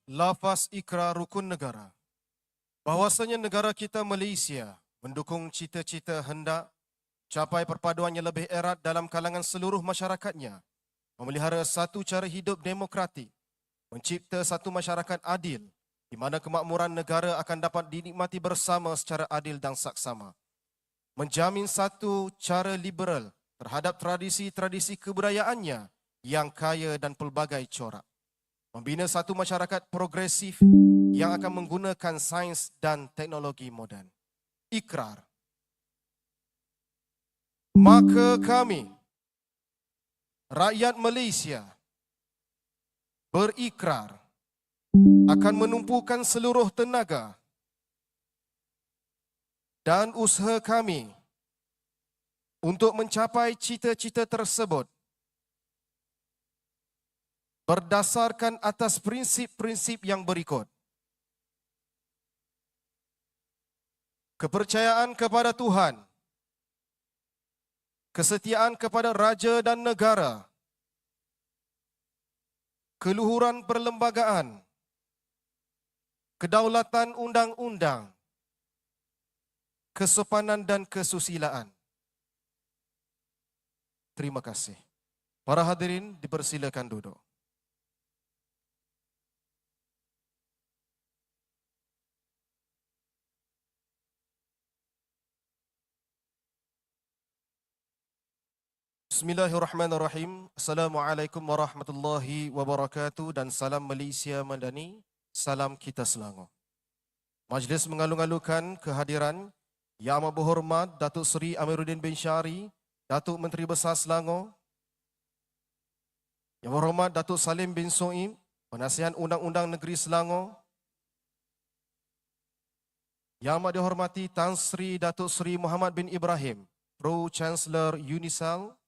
Lafaz ikrar rukun negara. Bahawasanya negara kita Malaysia mendukung cita-cita hendak capai perpaduan yang lebih erat dalam kalangan seluruh masyarakatnya, memelihara satu cara hidup demokratik, mencipta satu masyarakat adil di mana kemakmuran negara akan dapat dinikmati bersama secara adil dan saksama, menjamin satu cara liberal terhadap tradisi-tradisi kebudayaannya yang kaya dan pelbagai corak, membina satu masyarakat progresif yang akan menggunakan sains dan teknologi moden. Ikrar. Maka kami, rakyat Malaysia, berikrar akan menumpukan seluruh tenaga dan usaha kami untuk mencapai cita-cita tersebut berdasarkan atas prinsip-prinsip yang berikut. Kepercayaan kepada Tuhan, kesetiaan kepada raja dan negara, keluhuran perlembagaan, kedaulatan undang-undang, kesopanan dan kesusilaan. Terima kasih. Para hadirin dipersilakan duduk. Bismillahirrahmanirrahim. Assalamualaikum warahmatullahi wabarakatuh dan salam Malaysia Madani, salam kita Selangor. Majlis mengalu-alukan kehadiran Yang Amat Berhormat Datuk Seri Amirudin bin Syari, Datuk Menteri Besar Selangor, Yang Berhormat Datuk Salim bin Soim, Penasihat Undang-Undang Negeri Selangor, Yang Amat Dihormati Tan Sri Datuk Seri Mohammad bin Ibrahim, Pro Canselor Unisal,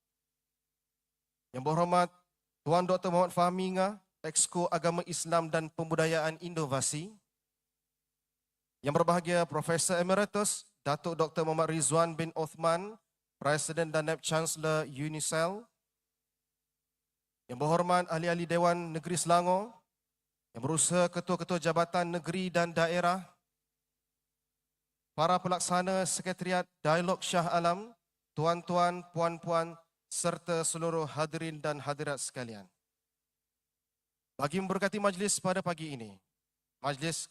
Yang Berhormat Tuan Dr. Muhammad Fahminga, Exco Agama Islam dan Pembudayaan Inovasi, yang berbahagia Profesor Emeritus Dato Dr. Muhammad Redzuan bin Othman, Presiden dan Naib Canselor Unisal, yang berhormat ahli-ahli Dewan Negeri Selangor, yang berusaha ketua-ketua jabatan negeri dan daerah, para pelaksana Sekretariat Dialog Shah Alam, tuan-tuan, puan-puan, serta seluruh hadirin dan hadirat sekalian. Bagi memberkati majlis pada pagi ini, majlis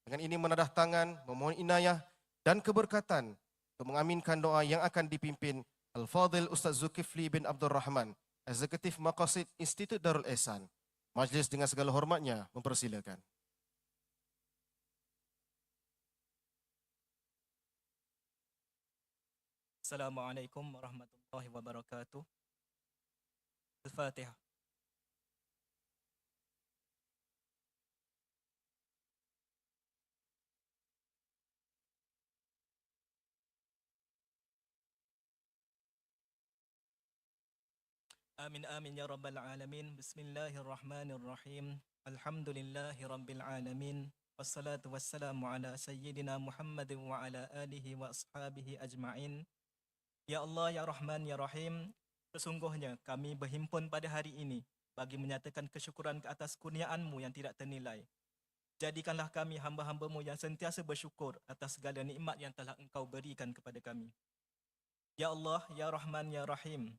dengan ini menadah tangan, memohon inayah dan keberkatan untuk mengaminkan doa yang akan dipimpin Al-Fadhil Ustaz Zulkifli bin Abdul Rahman, Eksekutif Maqasid Institut Darul Ihsan. Majlis dengan segala hormatnya mempersilakan. Assalamualaikum warahmatullahi wabarakatuh. Al-Fatihah. Amin amin ya rabbal alamin. Bismillahirrahmanirrahim. Alhamdulillahi rabbil alamin. Wassalatu wassalamu ala sayyidina Muhammadin wa ala alihi wa ashabihi ajma'in. Ya Allah, ya Rahman, ya Rahim, sesungguhnya kami berhimpun pada hari ini bagi menyatakan kesyukuran ke atas kurniaan-Mu yang tidak ternilai. Jadikanlah kami hamba-hamba-Mu yang sentiasa bersyukur atas segala nikmat yang telah Engkau berikan kepada kami. Ya Allah, ya Rahman, ya Rahim,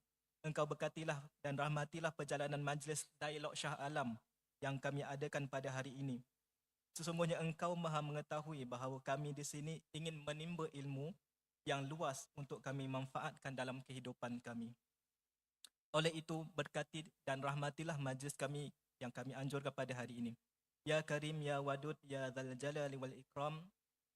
Engkau berkatilah dan rahmatilah perjalanan majlis Dialog Shah Alam yang kami adakan pada hari ini. Sesungguhnya Engkau Maha mengetahui bahawa kami di sini ingin menimba ilmu yang luas untuk kami manfaatkan dalam kehidupan kami. Oleh itu, berkati dan rahmatilah majlis kami yang kami anjurkan pada hari ini. Ya Karim, Ya Wadud, Ya Dzal Jalali wal Ikram,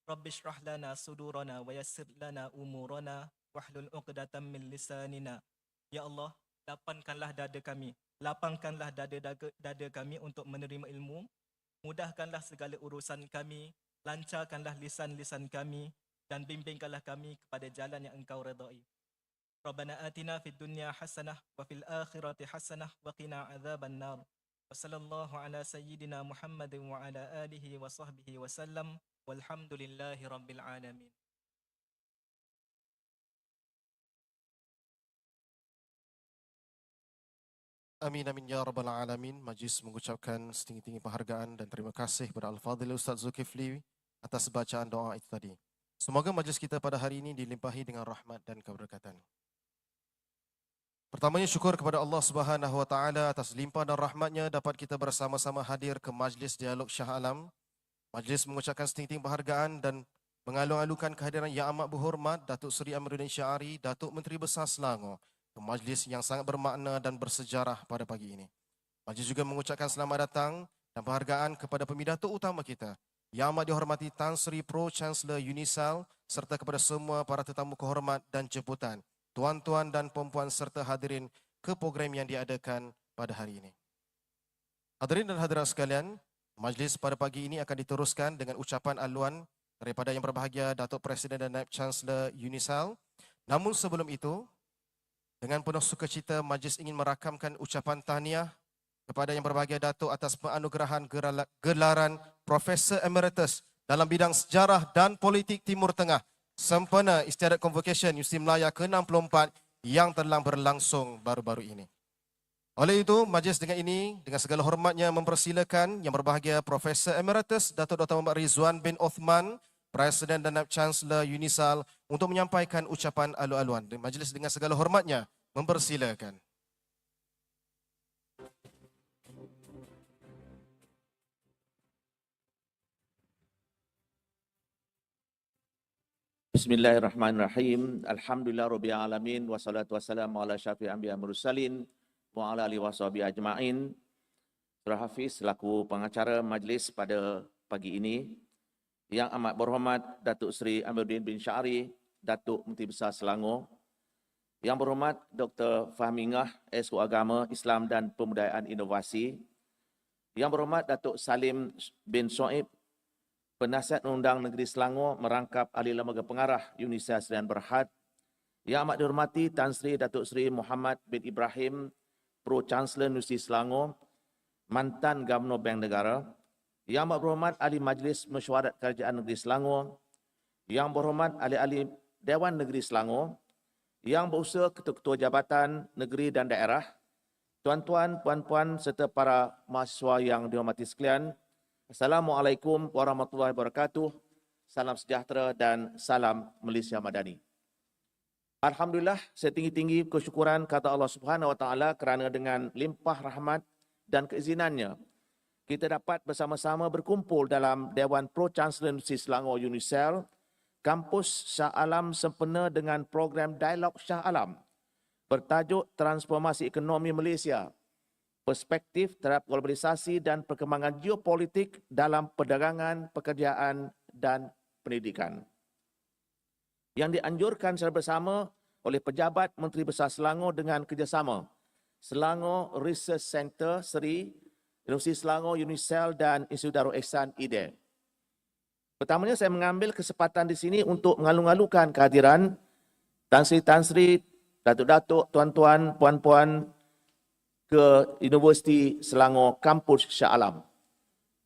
Rabbi shrah lana sudurana wa yassir lana umurana wahlul 'uqdatam min lisanina. Ya Allah, lapangkanlah dada kami, lapangkanlah dada kami untuk menerima ilmu, mudahkanlah segala urusan kami, lancarkanlah lisan-lisan kami, dan bimbingkanlah kami kepada jalan yang Engkau redai. Rabbana atina fid dunya hasanah wa fil akhirati hasanah wa qina adzaban nar. Wa sallallahu ala sayyidina Muhammadin wa ala alihi wa sahbihi wa sallam. Walhamdulillahi rabbil alamin. Amin amin ya rabbal alamin. Majlis mengucapkan setinggi-tinggi penghargaan dan terima kasih kepada Al-Fadhil Ustaz Zulkifli atas bacaan doa itu tadi. Semoga majlis kita pada hari ini dilimpahi dengan rahmat dan keberkatan. Pertamanya syukur kepada Allah Subhanahu wa taala atas limpah dan rahmatnya dapat kita bersama-sama hadir ke majlis Dialog Shah Alam. Majlis mengucapkan setinggi-tinggi penghargaan dan mengalung-alungkan kehadiran Yang Amat Berhormat Datuk Seri Amirudin Syari, Datuk Menteri Besar Selangor, ke majlis yang sangat bermakna dan bersejarah pada pagi ini. Majlis juga mengucapkan selamat datang dan penghargaan kepada pemidato utama kita, Yang Amat Dihormati Tan Sri Pro Canselor Unisal, serta kepada semua para tetamu kehormat dan jemputan, tuan-tuan dan puan-puan serta hadirin ke program yang diadakan pada hari ini. Hadirin dan hadirat sekalian, majlis pada pagi ini akan diteruskan dengan ucapan aluan daripada Yang Berbahagia Datuk Presiden dan Naib Canselor Unisal. Namun sebelum itu, dengan penuh sukacita, majlis ingin merakamkan ucapan tahniah kepada Yang Berbahagia Dato' atas penganugerahan gelaran Profesor Emeritus dalam bidang sejarah dan politik Timur Tengah sempena Istiadat Convocation Universiti Melaya ke-64 yang telah berlangsung baru-baru ini. Oleh itu, majlis dengan segala hormatnya mempersilakan Yang Berbahagia Profesor Emeritus Dato' Dr. Mohammad Redzuan bin Othman, Presiden dan Naib Canselor Unisal, untuk menyampaikan ucapan alu-aluan. Majlis dengan segala hormatnya mempersilakan. Bismillahirrahmanirrahim. Alhamdulillah rabbil alamin wassalatu wassalamu ala syafi'il anbiya'i wal mursalin wa ala alihi washabihi ajma'in. Saudara Hafiz selaku pengacara majlis pada pagi ini, Yang Amat Berhormat Datuk Seri Amirudin bin Syari, Datuk Menteri Besar Selangor, Yang Berhormat Dr. Fahmingah, SO Agama, Islam dan Pembudayaan Inovasi, Yang Berhormat Datuk Salim bin Soib, Penasihat Undang Negeri Selangor merangkap ahli lembaga pengarah Universiti dan Berhad, Yang Amat Dihormati Tan Sri Datuk Seri Mohammad bin Ibrahim, Pro Chancellor Universiti Selangor, mantan Gubernur Bank Negara, Yang Amat Berhormat Ahli Majlis Mesyuarat Kerajaan Negeri Selangor, Yang Berhormat Ahli-Ahli Dewan Negeri Selangor, Yang Berusaha Ketua-Ketua Jabatan Negeri dan Daerah, tuan-tuan, puan-puan serta para mahasiswa yang dihormati sekalian, Assalamualaikum warahmatullahi wabarakatuh, salam sejahtera dan salam Malaysia Madani. Alhamdulillah, setinggi-tinggi kesyukuran kata Allah Subhanahu Wa Taala kerana dengan limpah rahmat dan keizinannya kita dapat bersama-sama berkumpul dalam Dewan Pro-Chancellor Universiti Selangor UNISEL, Kampus Shah Alam sempena dengan program Dialog Shah Alam bertajuk Transformasi Ekonomi Malaysia, Perspektif, Terhadap Globalisasi dan Perkembangan Geopolitik dalam Perdagangan, Pekerjaan dan Pendidikan, yang dianjurkan secara bersama oleh Pejabat Menteri Besar Selangor dengan kerjasama Selangor Research Centre Seri, Universiti Selangor UNISEL dan Institut Darul Ihsan IDE. Pertamanya saya mengambil kesempatan di sini untuk mengalu-alukan kehadiran Tan Sri, Datuk-datuk, tuan-tuan, puan-puan ke Universiti Selangor Kampus Shah Alam.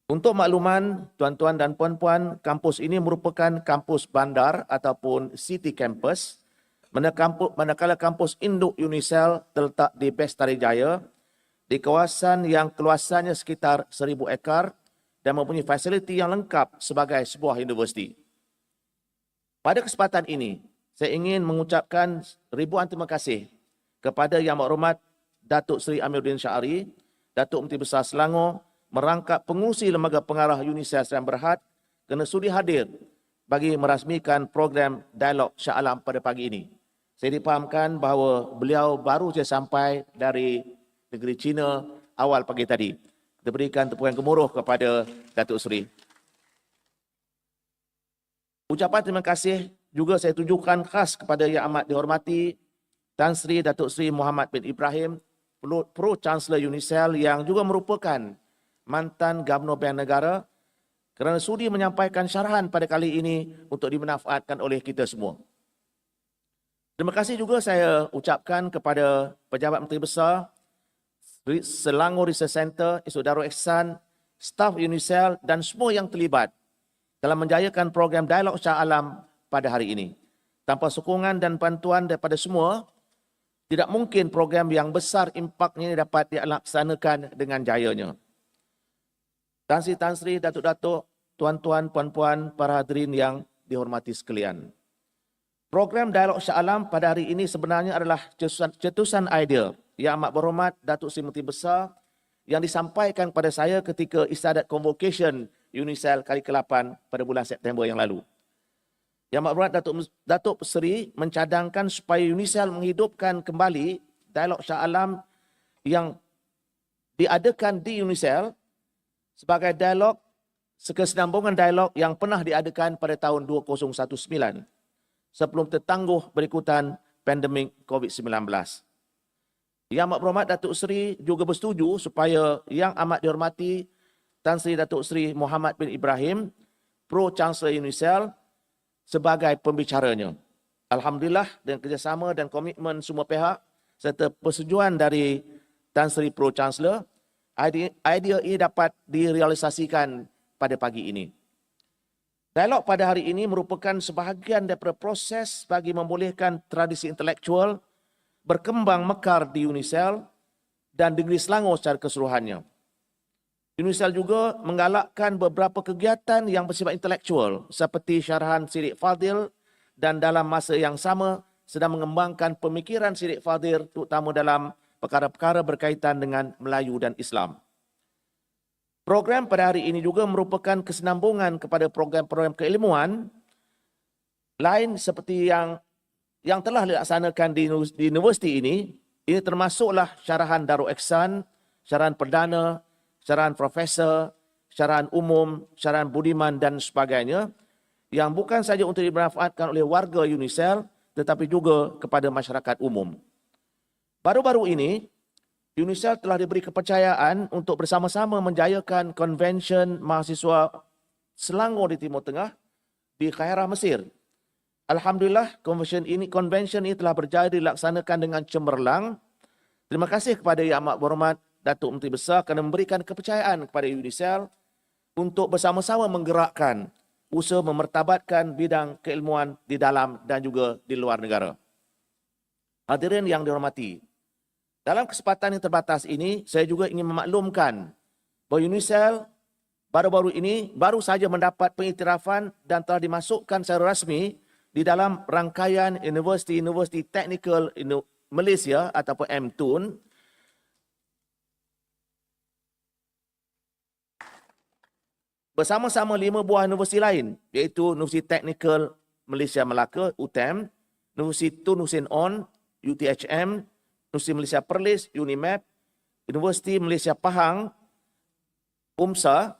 Untuk makluman tuan-tuan dan puan-puan, kampus ini merupakan kampus bandar ataupun city campus, manakala kampus induk UNISEL terletak di Bestari Jaya, di kawasan yang keluasannya sekitar 1,000 ekar dan mempunyai fasiliti yang lengkap sebagai sebuah universiti. Pada kesempatan ini, saya ingin mengucapkan ribuan terima kasih kepada Yang Berhormat Datuk Seri Amirudin Syari, Datuk Menteri Besar Selangor, merangkap pengurusi Lembaga Pengarah UNISEL Sdn Bhd kerana sudi hadir bagi merasmikan program Dialog Shah Alam pada pagi ini. Saya dipahamkan bahawa beliau baru saja sampai dari negeri China awal pagi tadi. Kita berikan tepukan gemuruh kepada Datuk Seri. Ucapan terima kasih juga saya tujukan khas kepada Yang Amat Dihormati Tan Sri Datuk Seri Mohammad bin Ibrahim, Pro-Chancellor UNISEL yang juga merupakan mantan Gubernur Bank Negara kerana sudi menyampaikan syarahan pada kali ini untuk dimanfaatkan oleh kita semua. Terima kasih juga saya ucapkan kepada Pejabat Menteri Besar, Selangor Research Centre, Institut Darul Ihsan, staf UNISEL dan semua yang terlibat dalam menjayakan program Dialog Shah Alam pada hari ini. Tanpa sokongan dan bantuan daripada semua, tidak mungkin program yang besar impaknya ini dapat dilaksanakan dengan jayanya. Tan Sri, Datuk-datuk, tuan-tuan, puan-puan, para hadirin yang dihormati sekalian. Program Dialog Shah Alam pada hari ini sebenarnya adalah cetusan idea Yang Amat Berhormat Datuk Seri Menteri Besar yang disampaikan kepada saya ketika istiadat convocation UNISEL kali ke-8 pada bulan September yang lalu. Yang Amat Berhormat Datuk Seri mencadangkan supaya UNISEL menghidupkan kembali Dialog Shah Alam yang diadakan di UNISEL sebagai dialog, kesinambungan dialog yang pernah diadakan pada tahun 2019 sebelum tertangguh berikutan pandemik COVID-19. Yang Amat Berhormat Datuk Seri juga bersetuju supaya Yang Amat Dihormati Tan Sri Datuk Seri Mohammad bin Ibrahim, Pro-Chancellor UNISEL, sebagai pembicaranya. Alhamdulillah dengan kerjasama dan komitmen semua pihak serta persetujuan dari Tan Sri Pro-Chancellor, idea ini dapat direalisasikan pada pagi ini. Dialog pada hari ini merupakan sebahagian daripada proses bagi membolehkan tradisi intelektual berkembang mekar di UNISEL dan negeri Selangor secara keseluruhannya. UNISEL juga menggalakkan beberapa kegiatan yang bersifat intelektual seperti syarahan Siddiq Fadil dan dalam masa yang sama sedang mengembangkan pemikiran Siddiq Fadil terutama dalam perkara-perkara berkaitan dengan Melayu dan Islam. Program pada hari ini juga merupakan kesinambungan kepada program-program keilmuan lain seperti yang telah dilaksanakan di universiti ini. Ini termasuklah syarahan Darul Ihsan, syarahan perdana, syarahan profesor, syarahan umum, syarahan budiman dan sebagainya yang bukan saja untuk dimanfaatkan oleh warga UNISEL tetapi juga kepada masyarakat umum. Baru-baru ini, UNISEL telah diberi kepercayaan untuk bersama-sama menjayakan konvensyen mahasiswa Selangor di Timur Tengah di Kairah, Mesir. Alhamdulillah, konvensyen ini telah berjaya dilaksanakan dengan cemerlang. Terima kasih kepada Yang Amat Berhormat Datuk Menteri Besar kerana memberikan kepercayaan kepada UNISEL untuk bersama-sama menggerakkan usaha memertabatkan bidang keilmuan di dalam dan juga di luar negara. Hadirin yang dihormati, dalam kesempatan yang terbatas ini, saya juga ingin memaklumkan bahawa UNISEL baru-baru ini baru saja mendapat pengiktirafan dan telah dimasukkan secara rasmi di dalam rangkaian Universiti Technical Malaysia ataupun MTUN. bersama-sama 5 buah universiti lain, iaitu Universiti Teknikal Malaysia Melaka, UTM, Universiti Tun Hussein On, UTHM, Universiti Malaysia Perlis, UNIMAP, Universiti Malaysia Pahang, UMSA,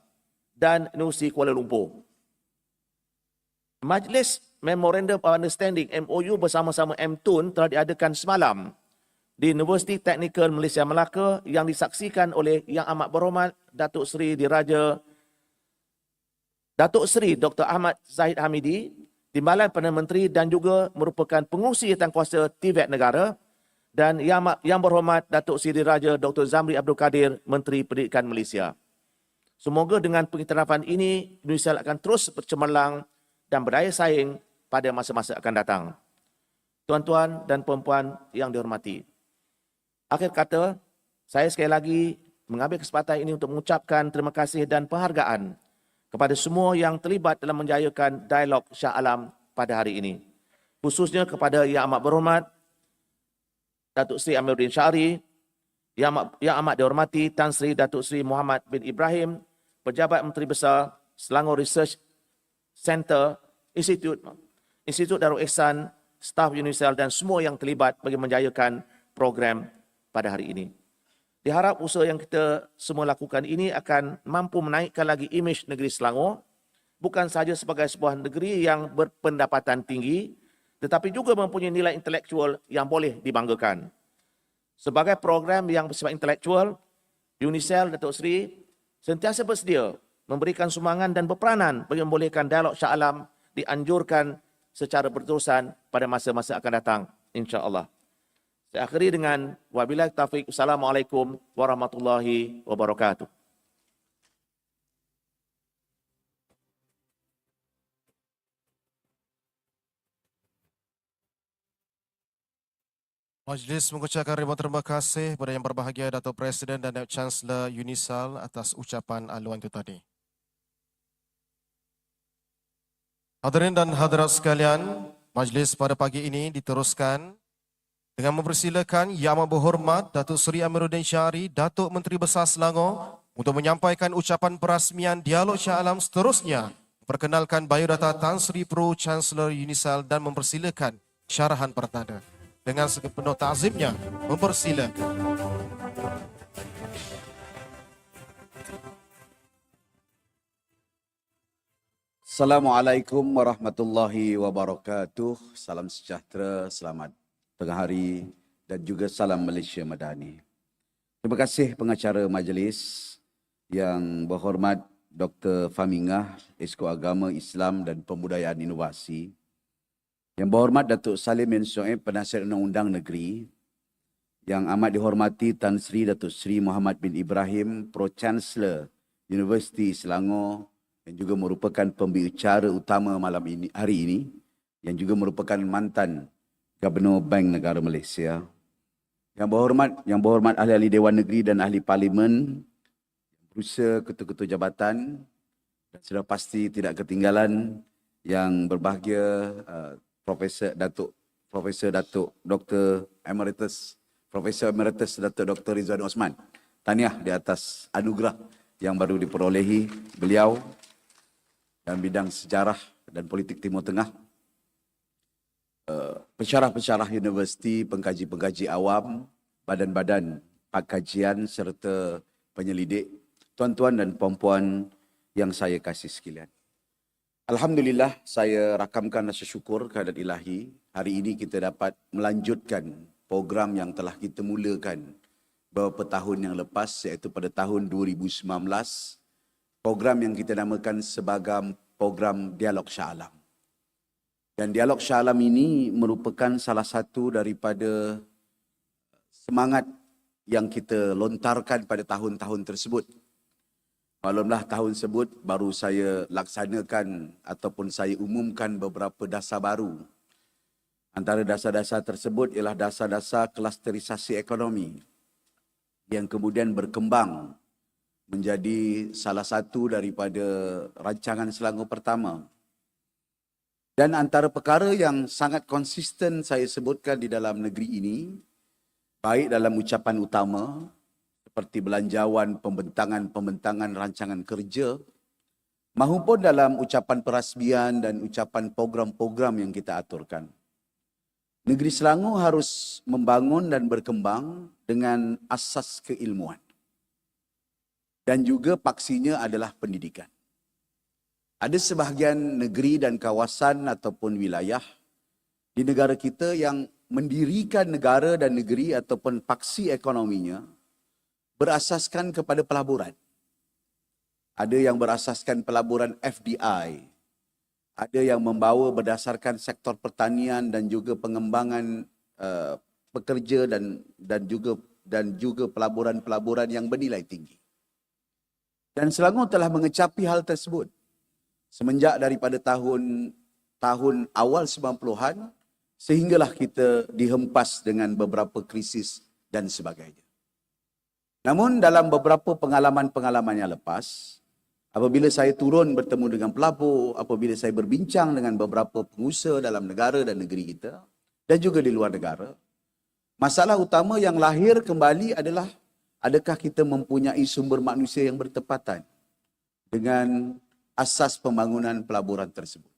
dan Universiti Kuala Lumpur. Majlis Memorandum of Understanding MOU bersama-sama MTUN telah diadakan semalam di Universiti Teknikal Malaysia Melaka yang disaksikan oleh Yang Amat Berhormat Datuk Seri Diraja Datuk Seri Dr. Ahmad Zahid Hamidi, Timbalan Perdana Menteri dan juga merupakan pengurusi jawatankuasa TVET negara, dan Yang Berhormat Datuk Seri Diraja Dr. Zamri Abdul Kadir, Menteri Pendidikan Malaysia. Semoga dengan pengiktirafan ini, Indonesia akan terus bercemerlang dan berdaya saing pada masa-masa akan datang. Tuan-tuan dan puan-puan yang dihormati, akhir kata, saya sekali lagi mengambil kesempatan ini untuk mengucapkan terima kasih dan penghargaan kepada semua yang terlibat dalam menjayakan dialog Shah Alam pada hari ini. Khususnya kepada Yang Amat Berhormat Datuk Seri Amirudin Syari, Yang Amat Dihormati Tan Sri Datuk Seri Mohammad bin Ibrahim, Pejabat Menteri Besar Selangor Research Center, Institut Darul Ihsan, staf Unisel dan semua yang terlibat bagi menjayakan program pada hari ini. Diharap usaha yang kita semua lakukan ini akan mampu menaikkan lagi imej negeri Selangor, bukan sahaja sebagai sebuah negeri yang berpendapatan tinggi, tetapi juga mempunyai nilai intelektual yang boleh dibanggakan. Sebagai program yang bersifat intelektual, Unisel Datuk Seri sentiasa bersedia memberikan sumbangan dan berperanan bagi membolehkan dialog Shah Alam dianjurkan secara berterusan pada masa-masa akan datang, insya-Allah. Saya akhiri dengan wabillahi taufiq. Assalamualaikum warahmatullahi wabarakatuh. Majlis mengucapkan ribuan terima kasih kepada yang berbahagia Dato Presiden dan Naib Canselor Unisal atas ucapan aluan itu tadi. Hadirin dan hadirat sekalian, majlis pada pagi ini diteruskan dengan mempersilakan Yang Amat Berhormat Datuk Seri Amiruddin Syari, Datuk Menteri Besar Selangor, untuk menyampaikan ucapan perasmian dialog Shah Alam seterusnya, perkenalkan biodata Tan Sri Pro Canselor Unisal dan mempersilakan syarahan pertanda. Dengan sepenuh ta'zimnya, mempersilakan. Assalamualaikum warahmatullahi wabarakatuh. Salam sejahtera, selamat tengah hari dan juga salam Malaysia Madani. Terima kasih pengacara majlis yang berhormat Dr. Famingah, Esko Agama Islam dan Pembudayaan Inovasi. Yang berhormat Datuk Salim bin Soeb, Penasihat Undang-Undang Negeri. Yang amat dihormati Tan Sri Datuk Sri Mohammad bin Ibrahim, Pro Chancellor Universiti Selangor, yang juga merupakan pembicara utama malam ini, hari ini, yang juga merupakan mantan Gubernur Bank Negara Malaysia. Yang berhormat ahli-ahli Dewan Negeri dan ahli Parlimen, berusaha ketua-ketua jabatan, dan sudah pasti tidak ketinggalan yang berbahagia Profesor Dato Dr. Emeritus Dato Dr. Redzuan Othman. Tahniah di atas anugerah yang baru diperolehi beliau dalam bidang sejarah dan politik Timur Tengah. Pensyarah-pensyarah universiti, pengkaji-pengkaji awam, badan-badan kajian serta penyelidik, tuan-tuan dan puan-puan yang saya kasih sekalian. Alhamdulillah, saya rakamkan rasa syukur kehadirat ilahi. Hari ini kita dapat melanjutkan program yang telah kita mulakan beberapa tahun yang lepas, iaitu pada tahun 2019. Program yang kita namakan sebagai program Dialog Shah Alam. Dan Dialog Shah Alam ini merupakan salah satu daripada semangat yang kita lontarkan pada tahun-tahun tersebut. Maklumlah, tahun tersebut baru saya laksanakan ataupun saya umumkan beberapa dasar baru. Antara dasar-dasar tersebut ialah dasar-dasar klasterisasi ekonomi yang kemudian berkembang menjadi salah satu daripada rancangan Selangor pertama. Dan antara perkara yang sangat konsisten saya sebutkan di dalam negeri ini, baik dalam ucapan utama, seperti belanjawan, pembentangan rancangan kerja, mahupun dalam ucapan perasmian dan ucapan program-program yang kita aturkan. Negeri Selangor harus membangun dan berkembang dengan asas keilmuan. Dan juga paksinya adalah pendidikan. Ada sebahagian negeri dan kawasan ataupun wilayah di negara kita yang mendirikan negara dan negeri ataupun paksi ekonominya berasaskan kepada pelaburan. Ada yang berasaskan pelaburan FDI. Ada yang membawa berdasarkan sektor pertanian dan juga pengembangan pekerja dan juga pelaburan-pelaburan yang bernilai tinggi. Dan Selangor telah mengecapi hal tersebut semenjak daripada tahun awal 90-an sehinggalah kita dihempas dengan beberapa krisis dan sebagainya. Namun dalam beberapa pengalaman-pengalaman yang lepas, apabila saya turun bertemu dengan pelabur, apabila saya berbincang dengan beberapa pengusaha dalam negara dan negeri kita dan juga di luar negara, masalah utama yang lahir kembali adalah adakah kita mempunyai sumber manusia yang bertepatan dengan asas pembangunan pelaburan tersebut.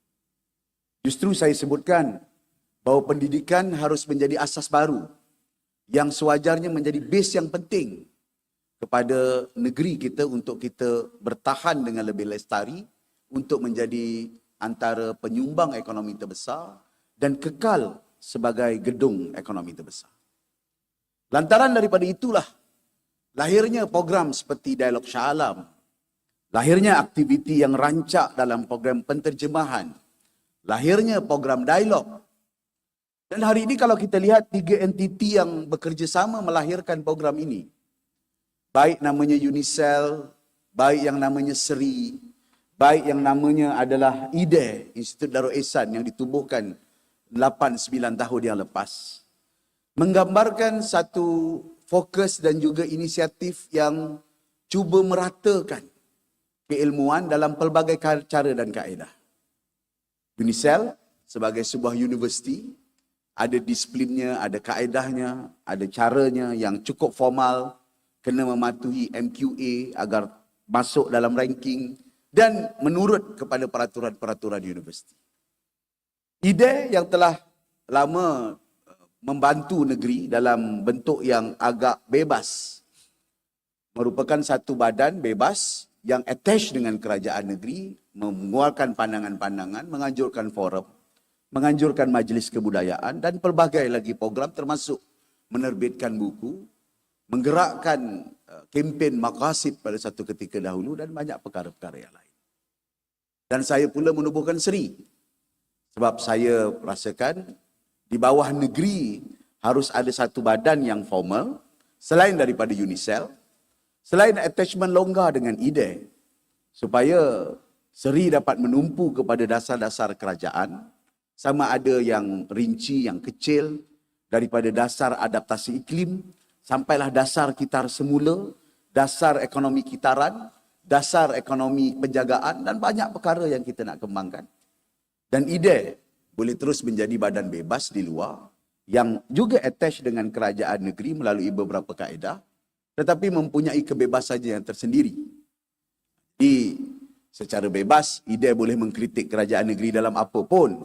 Justru saya sebutkan bahawa pendidikan harus menjadi asas baru yang sewajarnya menjadi base yang penting kepada negeri kita untuk kita bertahan dengan lebih lestari, untuk menjadi antara penyumbang ekonomi terbesar dan kekal sebagai gedung ekonomi terbesar. Lantaran daripada itulah lahirnya program seperti Dialog Shah Alam, lahirnya aktiviti yang rancak dalam program penterjemahan, lahirnya program dialog. Dan hari ini kalau kita lihat 3 entiti yang bekerjasama melahirkan program ini, baik namanya Unisel, baik yang namanya Seri, baik yang namanya adalah IDE, Institut Darul Ihsan yang ditubuhkan 8-9 tahun yang lepas, menggambarkan satu fokus dan juga inisiatif yang cuba meratakan keilmuan dalam pelbagai cara dan kaedah. Unisel sebagai sebuah universiti, ada disiplinnya, ada kaedahnya, ada caranya yang cukup formal, kena mematuhi MQA agar masuk dalam ranking dan menurut kepada peraturan-peraturan universiti. IDE yang telah lama membantu negeri dalam bentuk yang agak bebas, merupakan satu badan bebas yang attach dengan kerajaan negeri, mengeluarkan pandangan-pandangan, menganjurkan forum, menganjurkan majlis kebudayaan dan pelbagai lagi program termasuk menerbitkan buku, menggerakkan kempen maqasid pada satu ketika dahulu dan banyak perkara-perkara yang lain. Dan saya pula menubuhkan Seri sebab saya rasakan di bawah negeri harus ada satu badan yang formal selain daripada Unisel, selain attachment longgar dengan IDE, supaya Seri dapat menumpu kepada dasar-dasar kerajaan, sama ada yang rinci, yang kecil, daripada dasar adaptasi iklim, sampailah dasar kitar semula, dasar ekonomi kitaran, dasar ekonomi penjagaan dan banyak perkara yang kita nak kembangkan. Dan IDE boleh terus menjadi badan bebas di luar yang juga attach dengan kerajaan negeri melalui beberapa kaedah tetapi mempunyai kebebasannya yang tersendiri. Secara bebas, IDE boleh mengkritik kerajaan negeri dalam apa pun.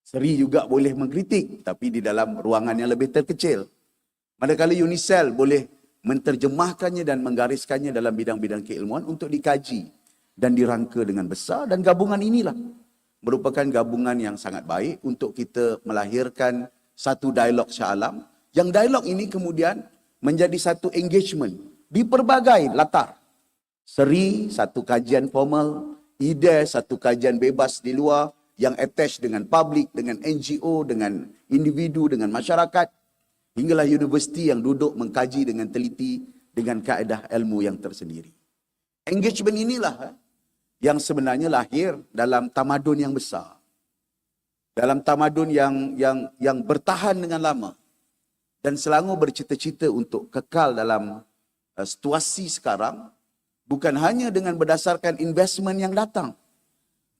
Seri juga boleh mengkritik tapi di dalam ruangan yang lebih terkecil. Manakala Unisel boleh menterjemahkannya dan menggariskannya dalam bidang-bidang keilmuan untuk dikaji dan dirangka dengan besar, dan gabungan inilah merupakan gabungan yang sangat baik untuk kita melahirkan satu dialog Shah Alam, yang dialog ini kemudian menjadi satu engagement di pelbagai latar. Seri satu kajian formal, IDE satu kajian bebas di luar yang attach dengan public, dengan NGO, dengan individu, dengan masyarakat, hinggalah universiti yang duduk mengkaji dengan teliti dengan kaedah ilmu yang tersendiri. Engagement inilah yang sebenarnya lahir dalam tamadun yang besar. Dalam tamadun yang bertahan dengan lama. Dan Selangor bercita-cita untuk kekal dalam situasi sekarang, bukan hanya dengan berdasarkan investment yang datang,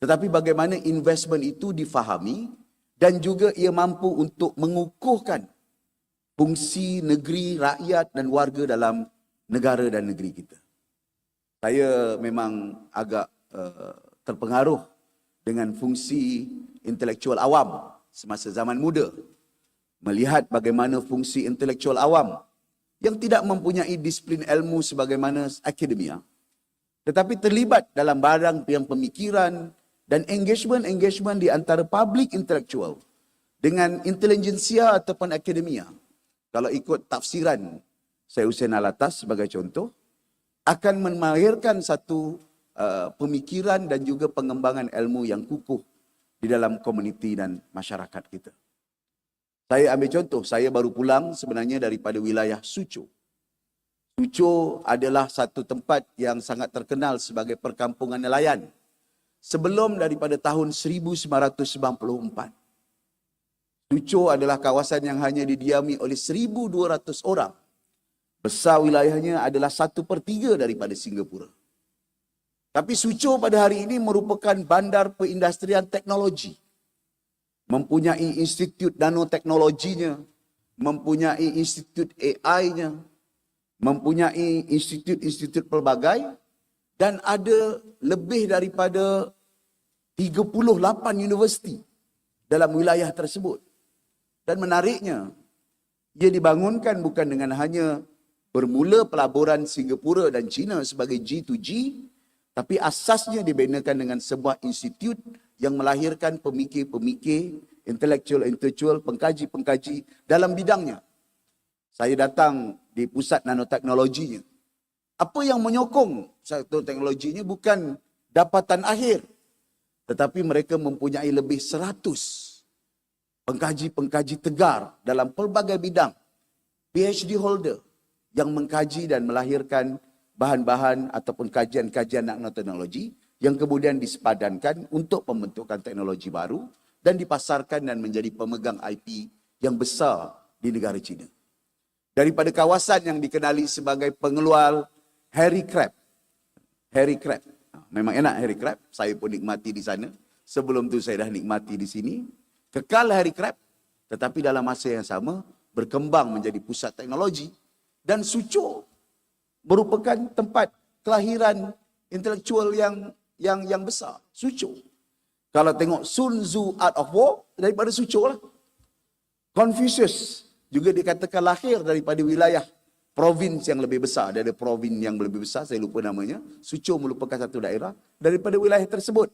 tetapi bagaimana investment itu difahami dan juga ia mampu untuk mengukuhkan fungsi negeri, rakyat dan warga dalam negara dan negeri kita. Saya memang agak terpengaruh dengan fungsi intelektual awam semasa zaman muda, melihat bagaimana fungsi intelektual awam yang tidak mempunyai disiplin ilmu sebagaimana akademia, tetapi terlibat dalam barang yang pemikiran dan engagement di antara public intelektual dengan intelijensia ataupun akademia. Kalau ikut tafsiran Syekh Hussein Alatas sebagai contoh, akan melahirkan satu pemikiran dan juga pengembangan ilmu yang kukuh di dalam komuniti dan masyarakat kita. Saya ambil contoh, saya baru pulang sebenarnya daripada wilayah Suzhou. Suzhou adalah satu tempat yang sangat terkenal sebagai perkampungan nelayan sebelum daripada tahun 1994. Suzhou adalah kawasan yang hanya didiami oleh 1,200 orang. Besar wilayahnya adalah 1/3 daripada Singapura. Tapi Suzhou pada hari ini merupakan bandar perindustrian teknologi. Mempunyai institut nanoteknologinya, mempunyai institut AI-nya, mempunyai institut-institut pelbagai, dan ada lebih daripada 38 universiti dalam wilayah tersebut. Dan menariknya, ia dibangunkan bukan dengan hanya bermula pelaburan Singapura dan China sebagai G2G, tapi asasnya dibinakan dengan sebuah institut yang melahirkan pemikir-pemikir, intelektual, pengkaji-pengkaji dalam bidangnya. Saya datang di pusat nanoteknologinya. Apa yang menyokong satu teknologinya bukan dapatan akhir, tetapi mereka mempunyai lebih 100 pengkaji-pengkaji tegar dalam pelbagai bidang, PhD holder yang mengkaji dan melahirkan bahan-bahan ataupun kajian-kajian nanoteknologi yang kemudian disepadankan untuk pembentukan teknologi baru dan dipasarkan dan menjadi pemegang IP yang besar di negara China. Daripada kawasan yang dikenali sebagai pengeluar hairy crab. Hairy crab. Memang enak hairy crab. Saya pun nikmati di sana. Sebelum tu saya dah nikmati di sini. Kekal hairy crab. Tetapi dalam masa yang sama berkembang menjadi pusat teknologi. Dan Suzhou merupakan tempat kelahiran intelektual yang besar. Suzhou. Kalau tengok Sun Tzu Art of War, daripada Suzhou lah. Confucius juga dikatakan lahir daripada wilayah provins yang lebih besar. Ada provins yang lebih besar, saya lupa namanya. Suzhou merupakan satu daerah daripada wilayah tersebut.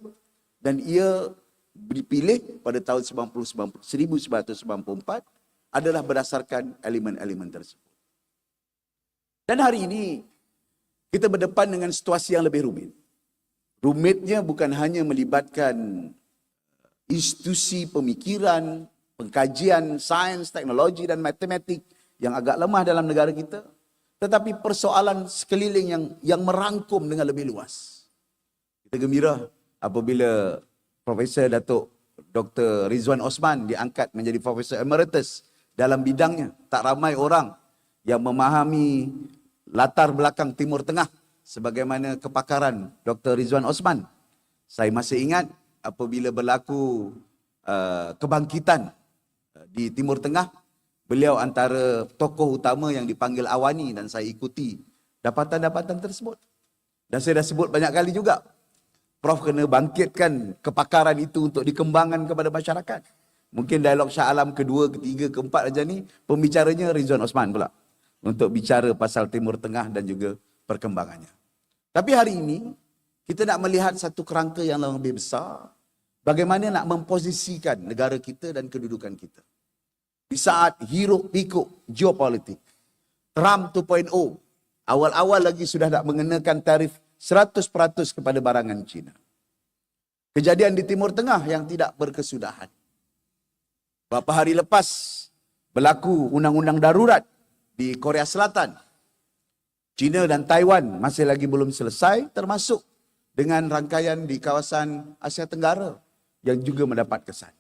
Dan ia dipilih pada tahun 1994 adalah berdasarkan elemen-elemen tersebut. Dan hari ini, kita berdepan dengan situasi yang lebih rumit. Rumitnya bukan hanya melibatkan institusi pemikiran, pengkajian, sains, teknologi dan matematik yang agak lemah dalam negara kita, tetapi persoalan sekeliling yang merangkum dengan lebih luas. Kita gembira apabila Profesor Dato Dr. Redzuan Othman diangkat menjadi Profesor Emeritus dalam bidangnya. Tak ramai orang yang memahami latar belakang Timur Tengah sebagaimana kepakaran Dr. Redzuan Othman. Saya masih ingat apabila berlaku kebangkitan di Timur Tengah, beliau antara tokoh utama yang dipanggil Awani dan saya ikuti dapatan-dapatan tersebut. Dan saya dah sebut banyak kali juga, Prof kena bangkitkan kepakaran itu untuk dikembangkan kepada masyarakat. Mungkin dialog Shah Alam kedua, ketiga, keempat aja ni, pembicaranya Redzuan Othman pula. Untuk bicara pasal Timur Tengah dan juga perkembangannya. Tapi hari ini, kita nak melihat satu kerangka yang lebih besar. Bagaimana nak memposisikan negara kita dan kedudukan kita. Di saat hiruk pikuk geopolitik, Trump 2.0, awal-awal lagi sudah nak mengenakan tarif 100% kepada barangan China. Kejadian di Timur Tengah yang tidak berkesudahan. Beberapa hari lepas berlaku undang-undang darurat di Korea Selatan. China dan Taiwan masih lagi belum selesai, termasuk dengan rangkaian di kawasan Asia Tenggara yang juga mendapat kesan.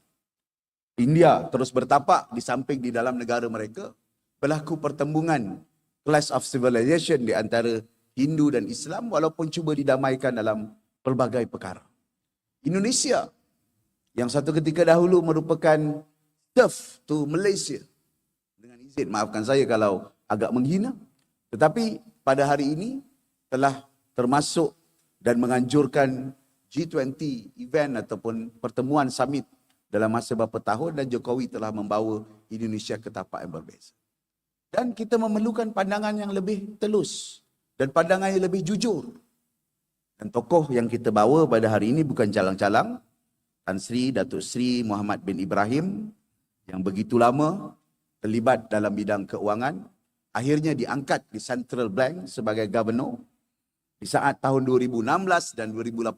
India terus bertapak di samping di dalam negara mereka. Berlaku pertembungan clash of civilization di antara Hindu dan Islam walaupun cuba didamaikan dalam pelbagai perkara. Indonesia yang satu ketika dahulu merupakan serf to Malaysia. Dengan izin, maafkan saya kalau agak menghina. Tetapi pada hari ini telah termasuk dan menganjurkan G20 event ataupun pertemuan summit dalam masa beberapa tahun, dan Jokowi telah membawa Indonesia ke tapak yang berbeza. Dan kita memerlukan pandangan yang lebih telus dan pandangan yang lebih jujur. Dan tokoh yang kita bawa pada hari ini bukan calang-calang. Tan Sri, Datuk Seri Mohammad bin Ibrahim yang begitu lama terlibat dalam bidang keuangan, akhirnya diangkat di Central Bank sebagai Governor di saat tahun 2016 dan 2018.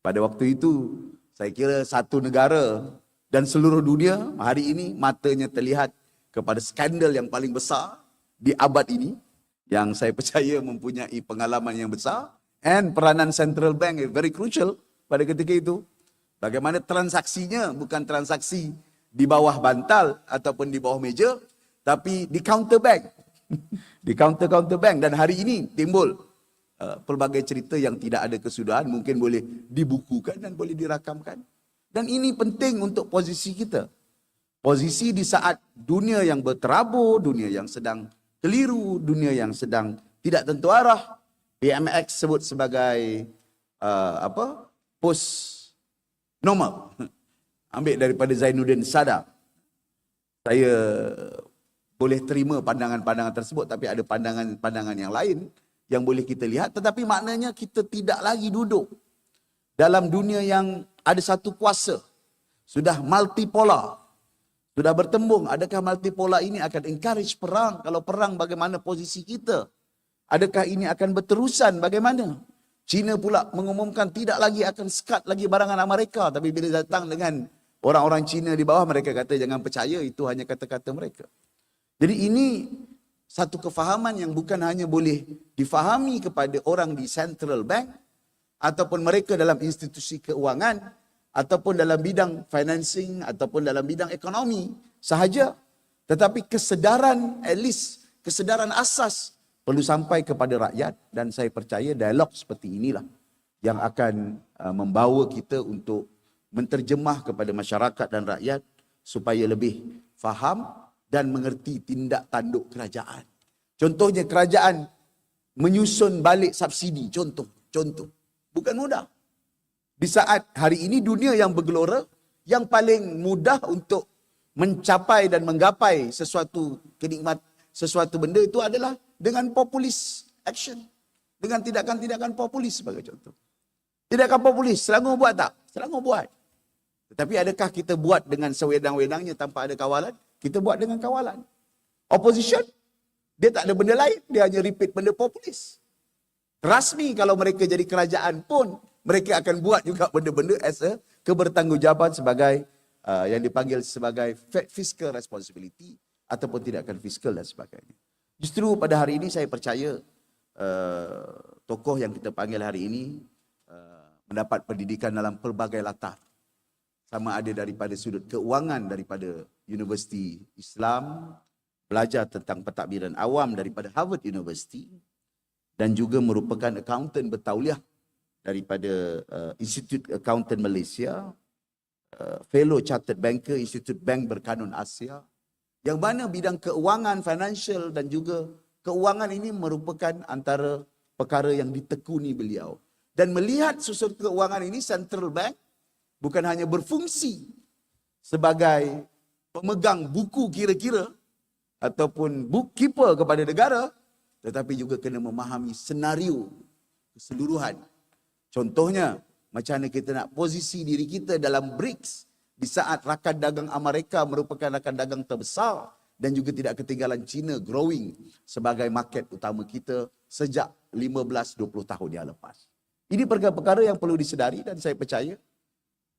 Pada waktu itu, saya kira satu negara dan seluruh dunia hari ini matanya terlihat kepada skandal yang paling besar di abad ini, yang saya percaya mempunyai pengalaman yang besar, and peranan Central Bank is very crucial pada ketika itu. Bagaimana transaksinya bukan transaksi di bawah bantal ataupun di bawah meja, tapi di counter bank. Di counter bank. Dan hari ini timbul pelbagai cerita yang tidak ada kesudahan, mungkin boleh dibukukan dan boleh dirakamkan. Dan ini penting untuk posisi kita. Posisi di saat dunia yang berterabur, dunia yang sedang keliru, dunia yang sedang tidak tentu arah. PMX sebut sebagai post normal. Ambil daripada Zainuddin Sadar. Saya boleh terima pandangan-pandangan tersebut, tapi ada pandangan-pandangan yang lain yang boleh kita lihat, tetapi maknanya kita tidak lagi duduk dalam dunia yang ada satu kuasa. Sudah multipolar. Sudah bertembung. Adakah multipolar ini akan encourage perang? Kalau perang, bagaimana posisi kita? Adakah ini akan berterusan? Bagaimana? China pula mengumumkan tidak lagi akan sekat lagi barangan Amerika. Tapi bila datang dengan orang-orang China di bawah, mereka kata jangan percaya, itu hanya kata-kata mereka. Jadi ini satu kefahaman yang bukan hanya boleh difahami kepada orang di Central Bank ataupun mereka dalam institusi keuangan ataupun dalam bidang financing ataupun dalam bidang ekonomi sahaja, tetapi kesedaran, at least kesedaran asas perlu sampai kepada rakyat. Dan saya percaya dialog seperti inilah yang akan membawa kita untuk menterjemah kepada masyarakat dan rakyat supaya lebih faham dan mengerti tindak tanduk kerajaan. Contohnya kerajaan menyusun balik subsidi, contoh. Bukan mudah. Di saat hari ini dunia yang bergelora, yang paling mudah untuk mencapai dan menggapai sesuatu kenikmat, sesuatu benda itu adalah dengan populis action. Dengan tindakan-tindakan populis sebagai contoh. Tindakan populis, Selangor buat tak? Selangor buat. Tetapi adakah kita buat dengan sewedang-wedangnya tanpa ada kawalan? Kita buat dengan kawalan. Opposition, dia tak ada benda lain, dia hanya repeat benda populis. Rasmi kalau mereka jadi kerajaan pun, mereka akan buat juga benda-benda as a kebertanggungjawaban sebagai yang dipanggil sebagai fiscal responsibility ataupun tindakan fiskal dan sebagainya. Justru pada hari ini saya percaya tokoh yang kita panggil hari ini mendapat pendidikan dalam pelbagai latar. Sama ada daripada sudut keuangan daripada Universiti Islam, belajar tentang pentadbiran awam daripada Harvard University, dan juga merupakan accountant bertauliah daripada Institut Accountant Malaysia, fellow Chartered Banker Institut Bank Berkanun Asia, yang mana bidang keuangan, financial dan juga keuangan ini merupakan antara perkara yang ditekuni beliau. Dan melihat susun keuangan ini, Central Bank bukan hanya berfungsi sebagai pemegang buku kira-kira ataupun bookkeeper kepada negara, tetapi juga kena memahami senario keseluruhan. Contohnya, macam mana kita nak posisi diri kita dalam BRICS di saat rakan dagang Amerika merupakan rakan dagang terbesar dan juga tidak ketinggalan China growing sebagai market utama kita sejak 15-20 tahun yang lepas. Ini perkara-perkara yang perlu disedari dan saya percaya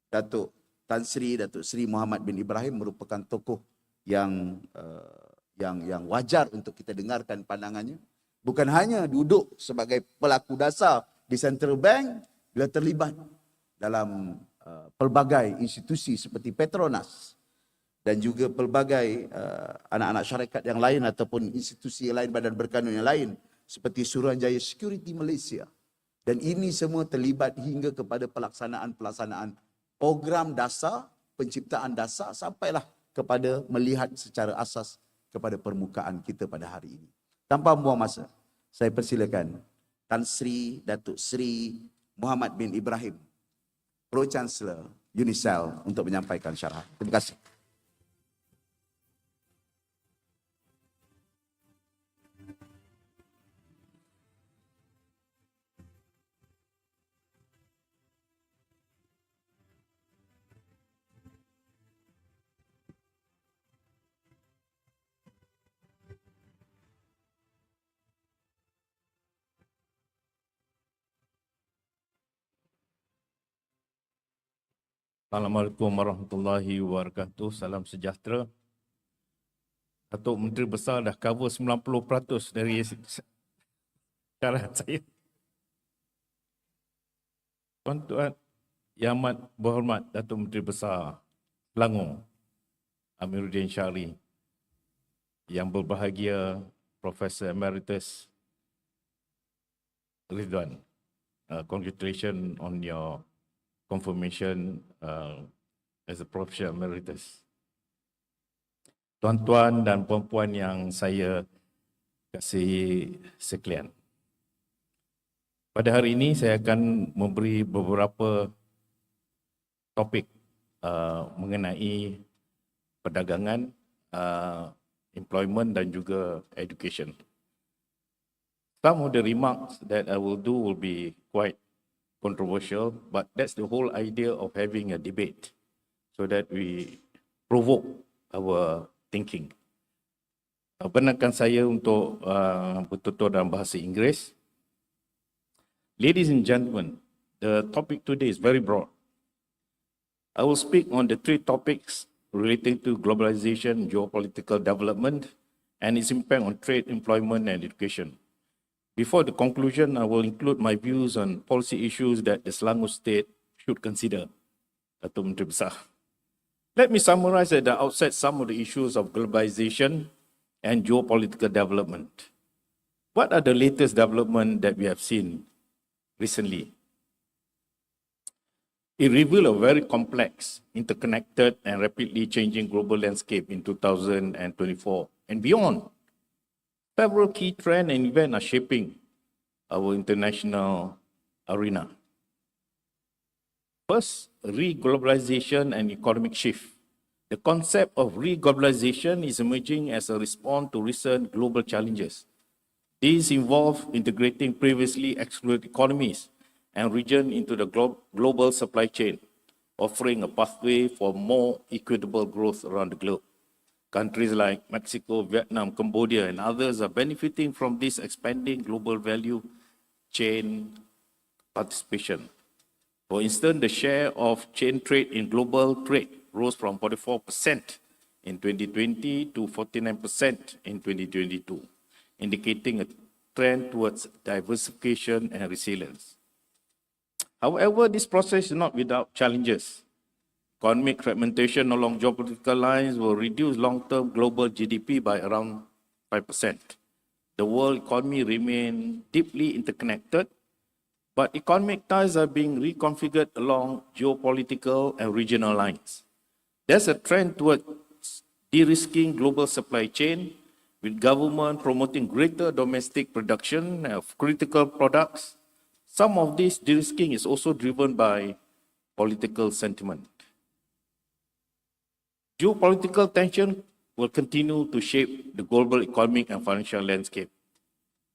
Datuk Tan Sri, Datuk Seri Mohammad bin Ibrahim merupakan tokoh yang wajar untuk kita dengarkan pandangannya. Bukan hanya duduk sebagai pelaku dasar di Central Bank, bila terlibat dalam pelbagai institusi seperti Petronas dan juga pelbagai anak-anak syarikat yang lain ataupun institusi yang lain, badan berkanun yang lain seperti Suruhanjaya Security Malaysia. Dan ini semua terlibat hingga kepada pelaksanaan program dasar, penciptaan dasar sampailah kepada melihat secara asas kepada permukaan kita pada hari ini. Tanpa membuang masa, saya persilakan Tan Sri, Datuk Seri Mohammad bin Ibrahim, Pro-Chancellor Unisel untuk menyampaikan syarahan. Terima kasih. Assalamualaikum warahmatullahi wabarakatuh. Salam sejahtera. Datuk Menteri Besar dah cover 90% dari syarahan saya. Tuan-tuan Yang Amat Berhormat Datuk Menteri Besar Selangor, Amirudin Seri, yang berbahagia Profesor Emeritus Redzuan, congratulations on your confirmation as a Professor Emeritus. Tuan-tuan dan puan-puan yang saya kasihi sekalian. Pada hari ini saya akan memberi beberapa topik mengenai perdagangan, employment dan juga education. Some of the remarks that I will do will be quite controversial, but that's the whole idea of having a debate, so that we provoke our thinking. Benarkan saya untuk bertutur dalam bahasa Inggeris. Ladies and gentlemen, the topic today is very broad. I will speak on the three topics relating to globalization, geopolitical development, and its impact on trade, employment, and education. Before the conclusion, I will include my views on policy issues that the Selangor state should consider. Dato' Menteri Besar. Let me summarize at the outset some of the issues of globalization and geopolitical development. What are the latest developments that we have seen recently? It revealed a very complex, interconnected, and rapidly changing global landscape in 2024 and beyond. Several key trends and events are shaping our international arena. First, re-globalization and economic shift. The concept of re-globalization is emerging as a response to recent global challenges. These involve integrating previously excluded economies and regions into the global supply chain, offering a pathway for more equitable growth around the globe. Countries like Mexico, Vietnam, Cambodia, and others are benefiting from this expanding global value chain participation. For instance, the share of chain trade in global trade rose from 44% in 2020 to 49% in 2022, indicating a trend towards diversification and resilience. However, this process is not without challenges. Economic fragmentation along geopolitical lines will reduce long-term global GDP by around 5%. The world economy remains deeply interconnected, but economic ties are being reconfigured along geopolitical and regional lines. There's a trend towards de-risking global supply chain, with government promoting greater domestic production of critical products. Some of this de-risking is also driven by political sentiment. Geopolitical tension will continue to shape the global economic and financial landscape.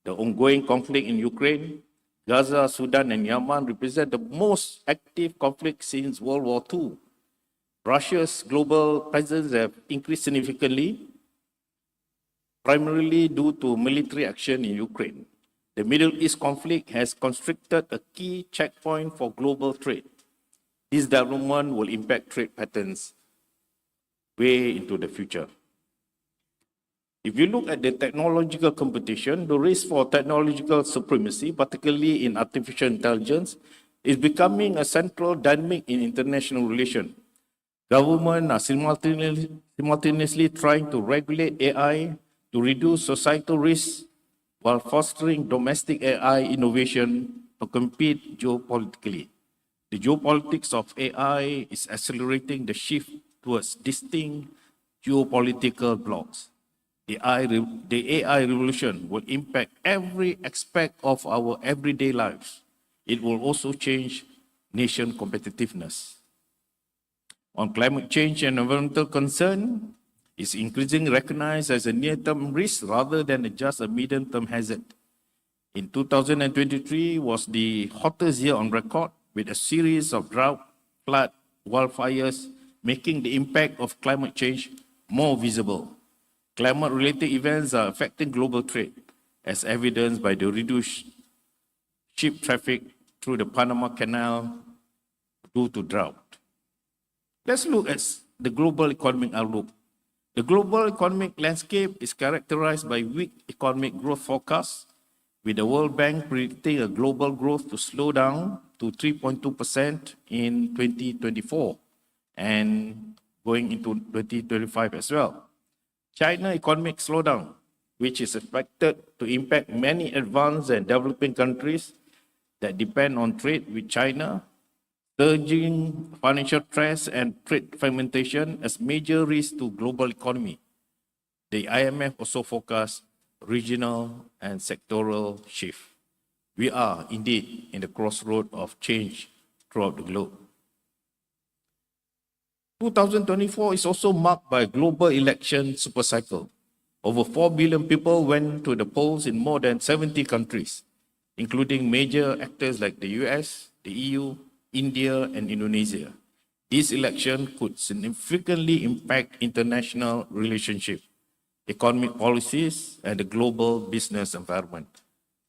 The ongoing conflict in Ukraine, Gaza, Sudan, and Yemen represent the most active conflict since World War II. Russia's global presence has increased significantly, primarily due to military action in Ukraine. The Middle East conflict has constricted a key checkpoint for global trade. This development will impact trade patterns way into the future. If you look at the technological competition, the race for technological supremacy, particularly in artificial intelligence, is becoming a central dynamic in international relations. Governments are simultaneously trying to regulate AI to reduce societal risks while fostering domestic AI innovation to compete geopolitically. The geopolitics of AI is accelerating the shift towards distinct geopolitical blocks. The AI revolution will impact every aspect of our everyday lives, it will also change nation competitiveness. On climate change and environmental concern, is increasingly recognized as a near-term risk rather than just a medium-term hazard. In 2023 was the hottest year on record, with a series of drought, flood, wildfires, making the impact of climate change more visible. Climate-related events are affecting global trade, as evidenced by the reduced ship traffic through the Panama Canal due to drought. Let's look at the global economic outlook. The global economic landscape is characterized by weak economic growth forecasts, with the World Bank predicting a global growth to slow down to 3.2% in 2024 and going into 2025 as well. China economic slowdown, which is expected to impact many advanced and developing countries that depend on trade with China, surging financial stress and trade fragmentation as major risks to global economy. The IMF also forecasts regional and sectoral shift. We are indeed in the crossroad of change throughout the globe. 2024 is also marked by a global election supercycle. Over 4 billion people went to the polls in more than 70 countries, including major actors like the US, the EU, India, and Indonesia. This election could significantly impact international relationships, economic policies, and the global business environment.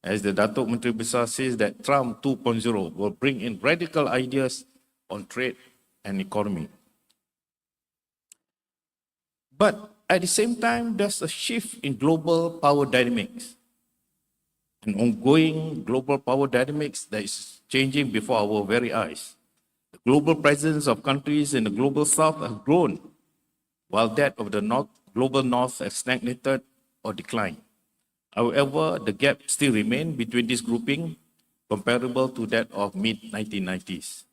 As the Dato Menteri Besar says that Trump 2.0 will bring in radical ideas on trade and economy. But at the same time, there's a shift in global power dynamics. An ongoing global power dynamics that is changing before our very eyes. The global presence of countries in the global south has grown, while that of the global north has stagnated or declined. However, the gap still remains between this grouping, comparable to that of mid-1990s.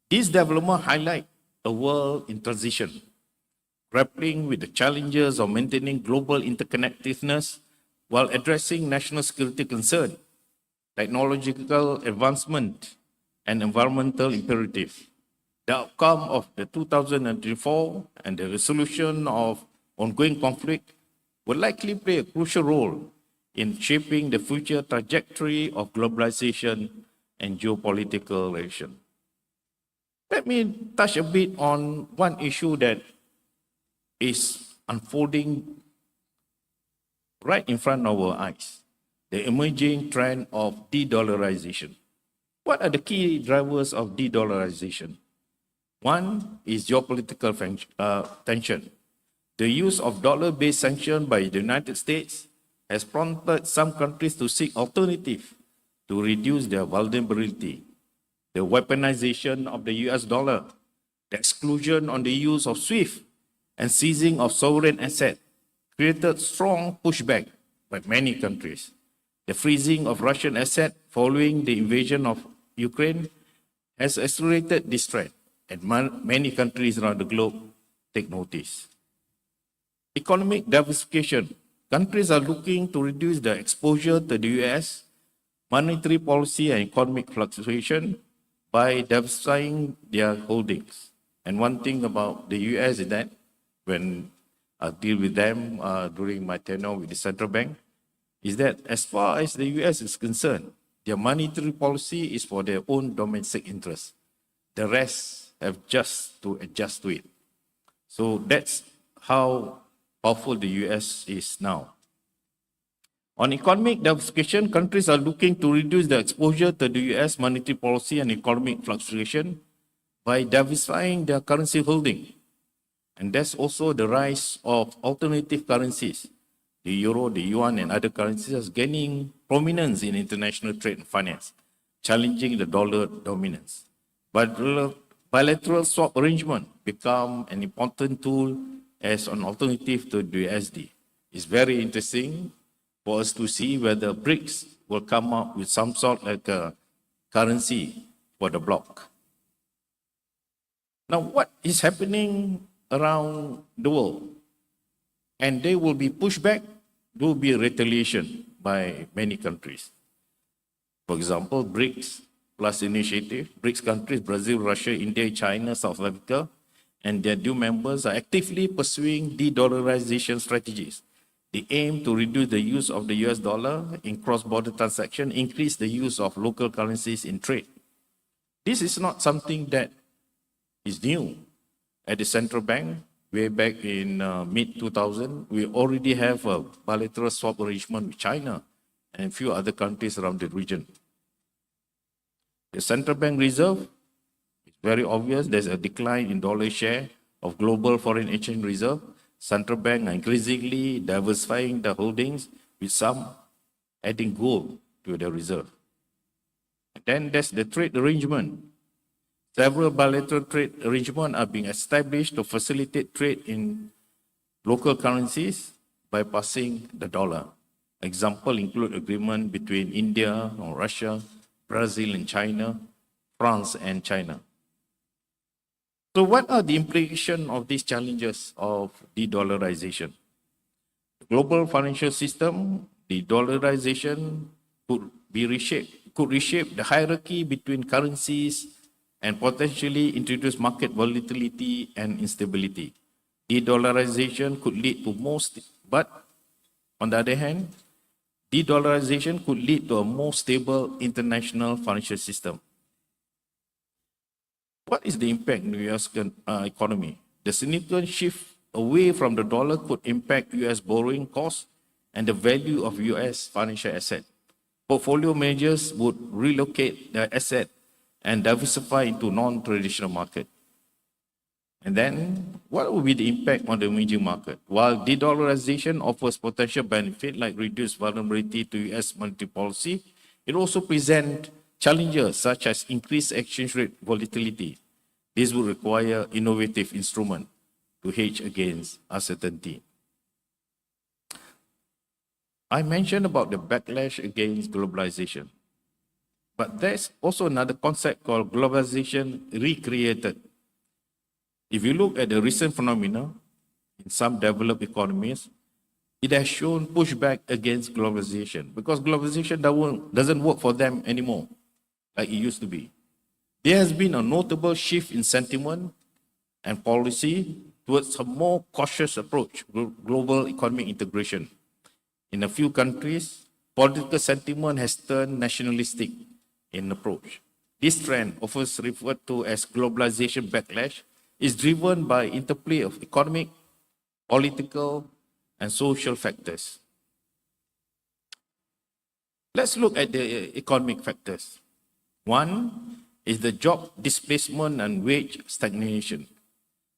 These developments highlight a world in transition, grappling with the challenges of maintaining global interconnectedness while addressing national security concerns, technological advancement, and environmental imperative. The outcome of the 2024 and the resolution of ongoing conflict will likely play a crucial role in shaping the future trajectory of globalization and geopolitical relations. Let me touch a bit on one issue that is unfolding right in front of our eyes, the emerging trend of de-dollarization. What are the key drivers of de-dollarization? One is geopolitical tension. The use of dollar-based sanctions by the United States has prompted some countries to seek alternatives to reduce their vulnerability. The weaponization of the US dollar, the exclusion on the use of SWIFT, and seizing of sovereign assets created strong pushback by many countries. The freezing of Russian assets following the invasion of Ukraine has accelerated this trend, and many countries around the globe take notice. Economic diversification. Countries are looking to reduce their exposure to the US, monetary policy and economic fluctuation by diversifying their holdings. And one thing about the US is that when I deal with them during my tenure with the central bank, is that as far as the US is concerned, their monetary policy is for their own domestic interests. The rest have just to adjust to it. So that's how powerful the US is now. On economic diversification, countries are looking to reduce their exposure to the US monetary policy and economic fluctuation by diversifying their currency holding. And that's also the rise of alternative currencies. The euro, the yuan, and other currencies are gaining prominence in international trade and finance, challenging the dollar dominance. But bilateral swap arrangement become an important tool as an alternative to the USD. It's very interesting for us to see whether BRICS will come up with some sort like a currency for the bloc. Now, what is happening around the world? And there will be pushback, there will be retaliation by many countries. For example, BRICS Plus Initiative, BRICS countries, Brazil, Russia, India, China, South Africa, and their new members are actively pursuing de-dollarization strategies. They aim to reduce the use of the US dollar in cross-border transactions, increase the use of local currencies in trade. This is not something that is new. At the central bank, way back in mid-2000, we already have a bilateral swap arrangement with China and a few other countries around the region. The central bank reserve, it's very obvious, there's a decline in dollar share of global foreign exchange reserve. Central bank are increasingly diversifying the holdings, with some adding gold to the reserve. And then there's the trade arrangement. Several bilateral trade arrangements are being established to facilitate trade in local currencies bypassing the dollar. Example include agreement between India or Russia, Brazil and China, France and China. So what are the implications of these challenges of de-dollarization? The global financial system, de-dollarization could reshape the hierarchy between currencies and potentially introduce market volatility and instability. De-dollarization could lead to but on the other hand, de-dollarization could lead to a more stable international financial system. What is the impact on the US economy? The significant shift away from the dollar could impact US borrowing costs and the value of US financial assets. Portfolio managers would relocate their asset and diversify into non-traditional market. And then, what will be the impact on the emerging market? While de-dollarization offers potential benefit like reduced vulnerability to US monetary policy, it also presents challenges such as increased exchange rate volatility. This will require innovative instruments to hedge against uncertainty. I mentioned about the backlash against globalization, but there's also another concept called globalization recreated. If you look at the recent phenomena in some developed economies, it has shown pushback against globalization because globalization doesn't work for them anymore like it used to be. There has been a notable shift in sentiment and policy towards a more cautious approach to global economic integration. In a few countries, political sentiment has turned nationalistic in approach. This trend, often referred to as globalization backlash, is driven by interplay of economic, political, and social factors. Let's look at the economic factors. One is the job displacement and wage stagnation.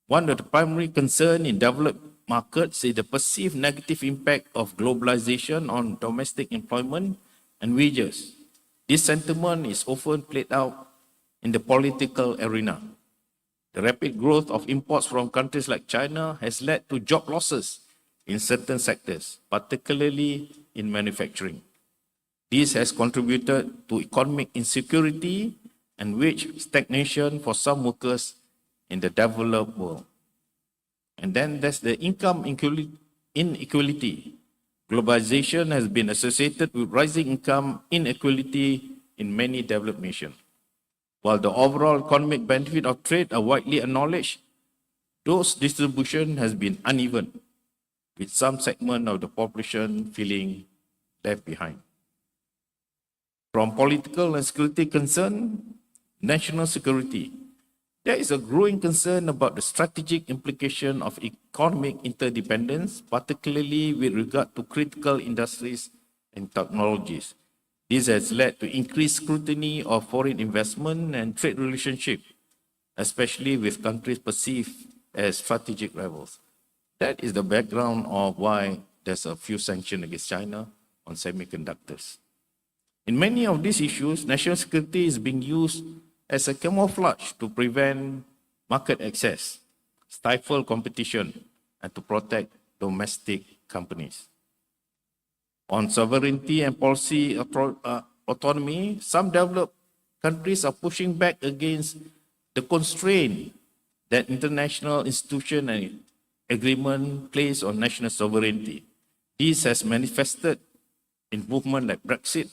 One of the primary concerns in developed markets is the perceived negative impact of globalization on domestic employment and wages. This sentiment is often played out in the political arena. The rapid growth of imports from countries like China has led to job losses in certain sectors, particularly in manufacturing. This has contributed to economic insecurity and wage stagnation for some workers in the developed world. And then there's the income inequality. Globalization has been associated with rising income inequality in many developed nations. While the overall economic benefit of trade are widely acknowledged, those distribution has been uneven, with some segment of the population feeling left behind. From political and security concern, national security, there is a growing concern about the strategic implication of economic interdependence, particularly with regard to critical industries and technologies. This has led to increased scrutiny of foreign investment and trade relationship, especially with countries perceived as strategic rivals. That is the background of why there's a few sanctions against China on semiconductors. In many of these issues, national security is being used as a camouflage to prevent market access, stifle competition, and to protect domestic companies. On sovereignty and policy autonomy, some developed countries are pushing back against the constraint that international institution and agreement place on national sovereignty. This has manifested in movements like Brexit,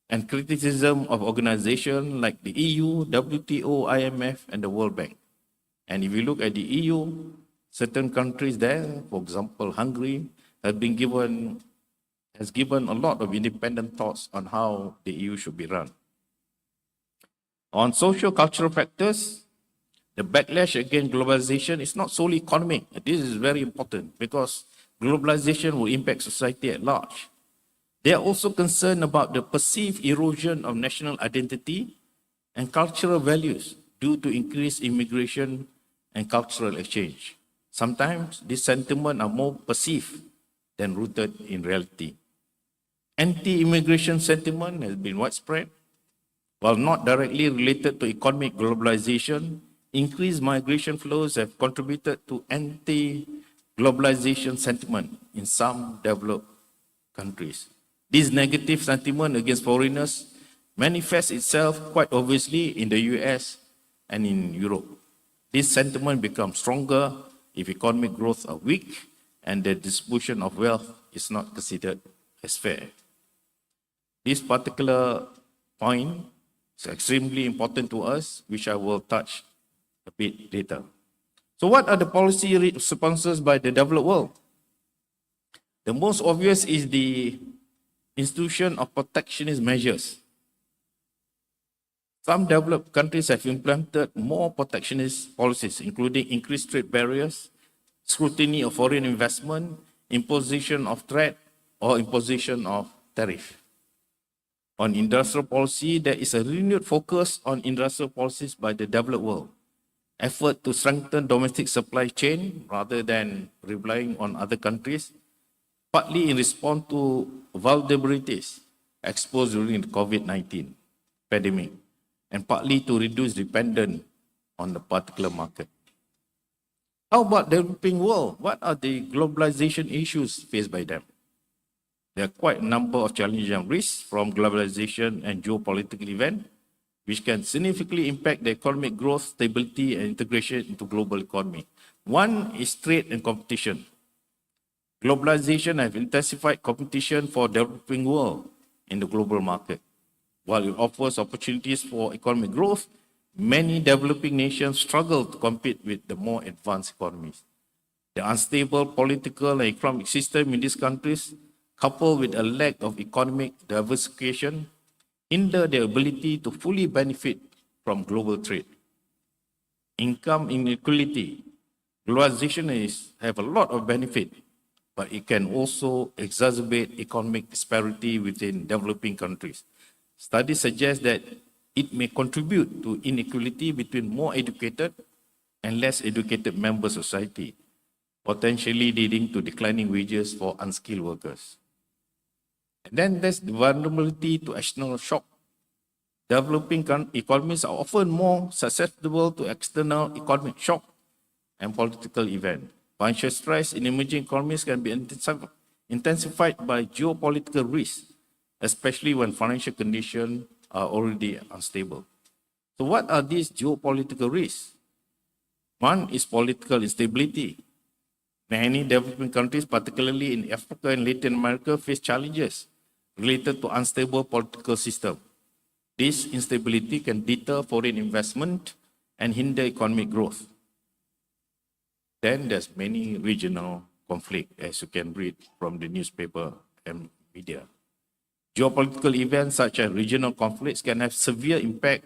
and criticism of organizations like the EU, WTO, IMF, and the World Bank. And if you look at the EU, certain countries there, for example, Hungary, has given a lot of independent thoughts on how the EU should be run. On socio-cultural factors, the backlash against globalization is not solely economic. This is very important because globalization will impact society at large. They are also concerned about the perceived erosion of national identity and cultural values due to increased immigration and cultural exchange. Sometimes these sentiments are more perceived than rooted in reality. Anti-immigration sentiment has been widespread. While not directly related to economic globalization, increased migration flows have contributed to anti-globalization sentiment in some developed countries. This negative sentiment against foreigners manifests itself quite obviously in the US and in Europe. This sentiment becomes stronger if economic growth are weak and the distribution of wealth is not considered as fair. This particular point is extremely important to us, which I will touch a bit later. So what are the policy responses by the developed world? The most obvious is the institution of protectionist measures. Some developed countries have implemented more protectionist policies, including increased trade barriers, scrutiny of foreign investment, imposition of trade, or imposition of tariff. On industrial policy, there is a renewed focus on industrial policies by the developed world. Effort to strengthen domestic supply chain rather than relying on other countries, partly in response to vulnerabilities exposed during the COVID-19 pandemic, and partly to reduce dependence on the particular market. How about the developing world? What are the globalization issues faced by them? There are quite a number of challenges and risks from globalization and geopolitical events, which can significantly impact the economic growth, stability, and integration into global economy. One is trade and competition. Globalization has intensified competition for the developing world in the global market. While it offers opportunities for economic growth, many developing nations struggle to compete with the more advanced economies. The unstable political and economic system in these countries, coupled with a lack of economic diversification, hinder their ability to fully benefit from global trade. Income inequality. Globalization have a lot of benefit, but it can also exacerbate economic disparity within developing countries. Studies suggest that it may contribute to inequality between more educated and less educated members of society, potentially leading to declining wages for unskilled workers. And then there's the vulnerability to external shock. Developing economies are often more susceptible to external economic shock and political events. Financial stress in emerging economies can be intensified by geopolitical risks, especially when financial conditions are already unstable. So what are these geopolitical risks? One is political instability. Many developing countries, particularly in Africa and Latin America, face challenges related to unstable political system. This instability can deter foreign investment and hinder economic growth. Then there's many regional conflict, as you can read from the newspaper and media. Geopolitical events such as regional conflicts can have severe impact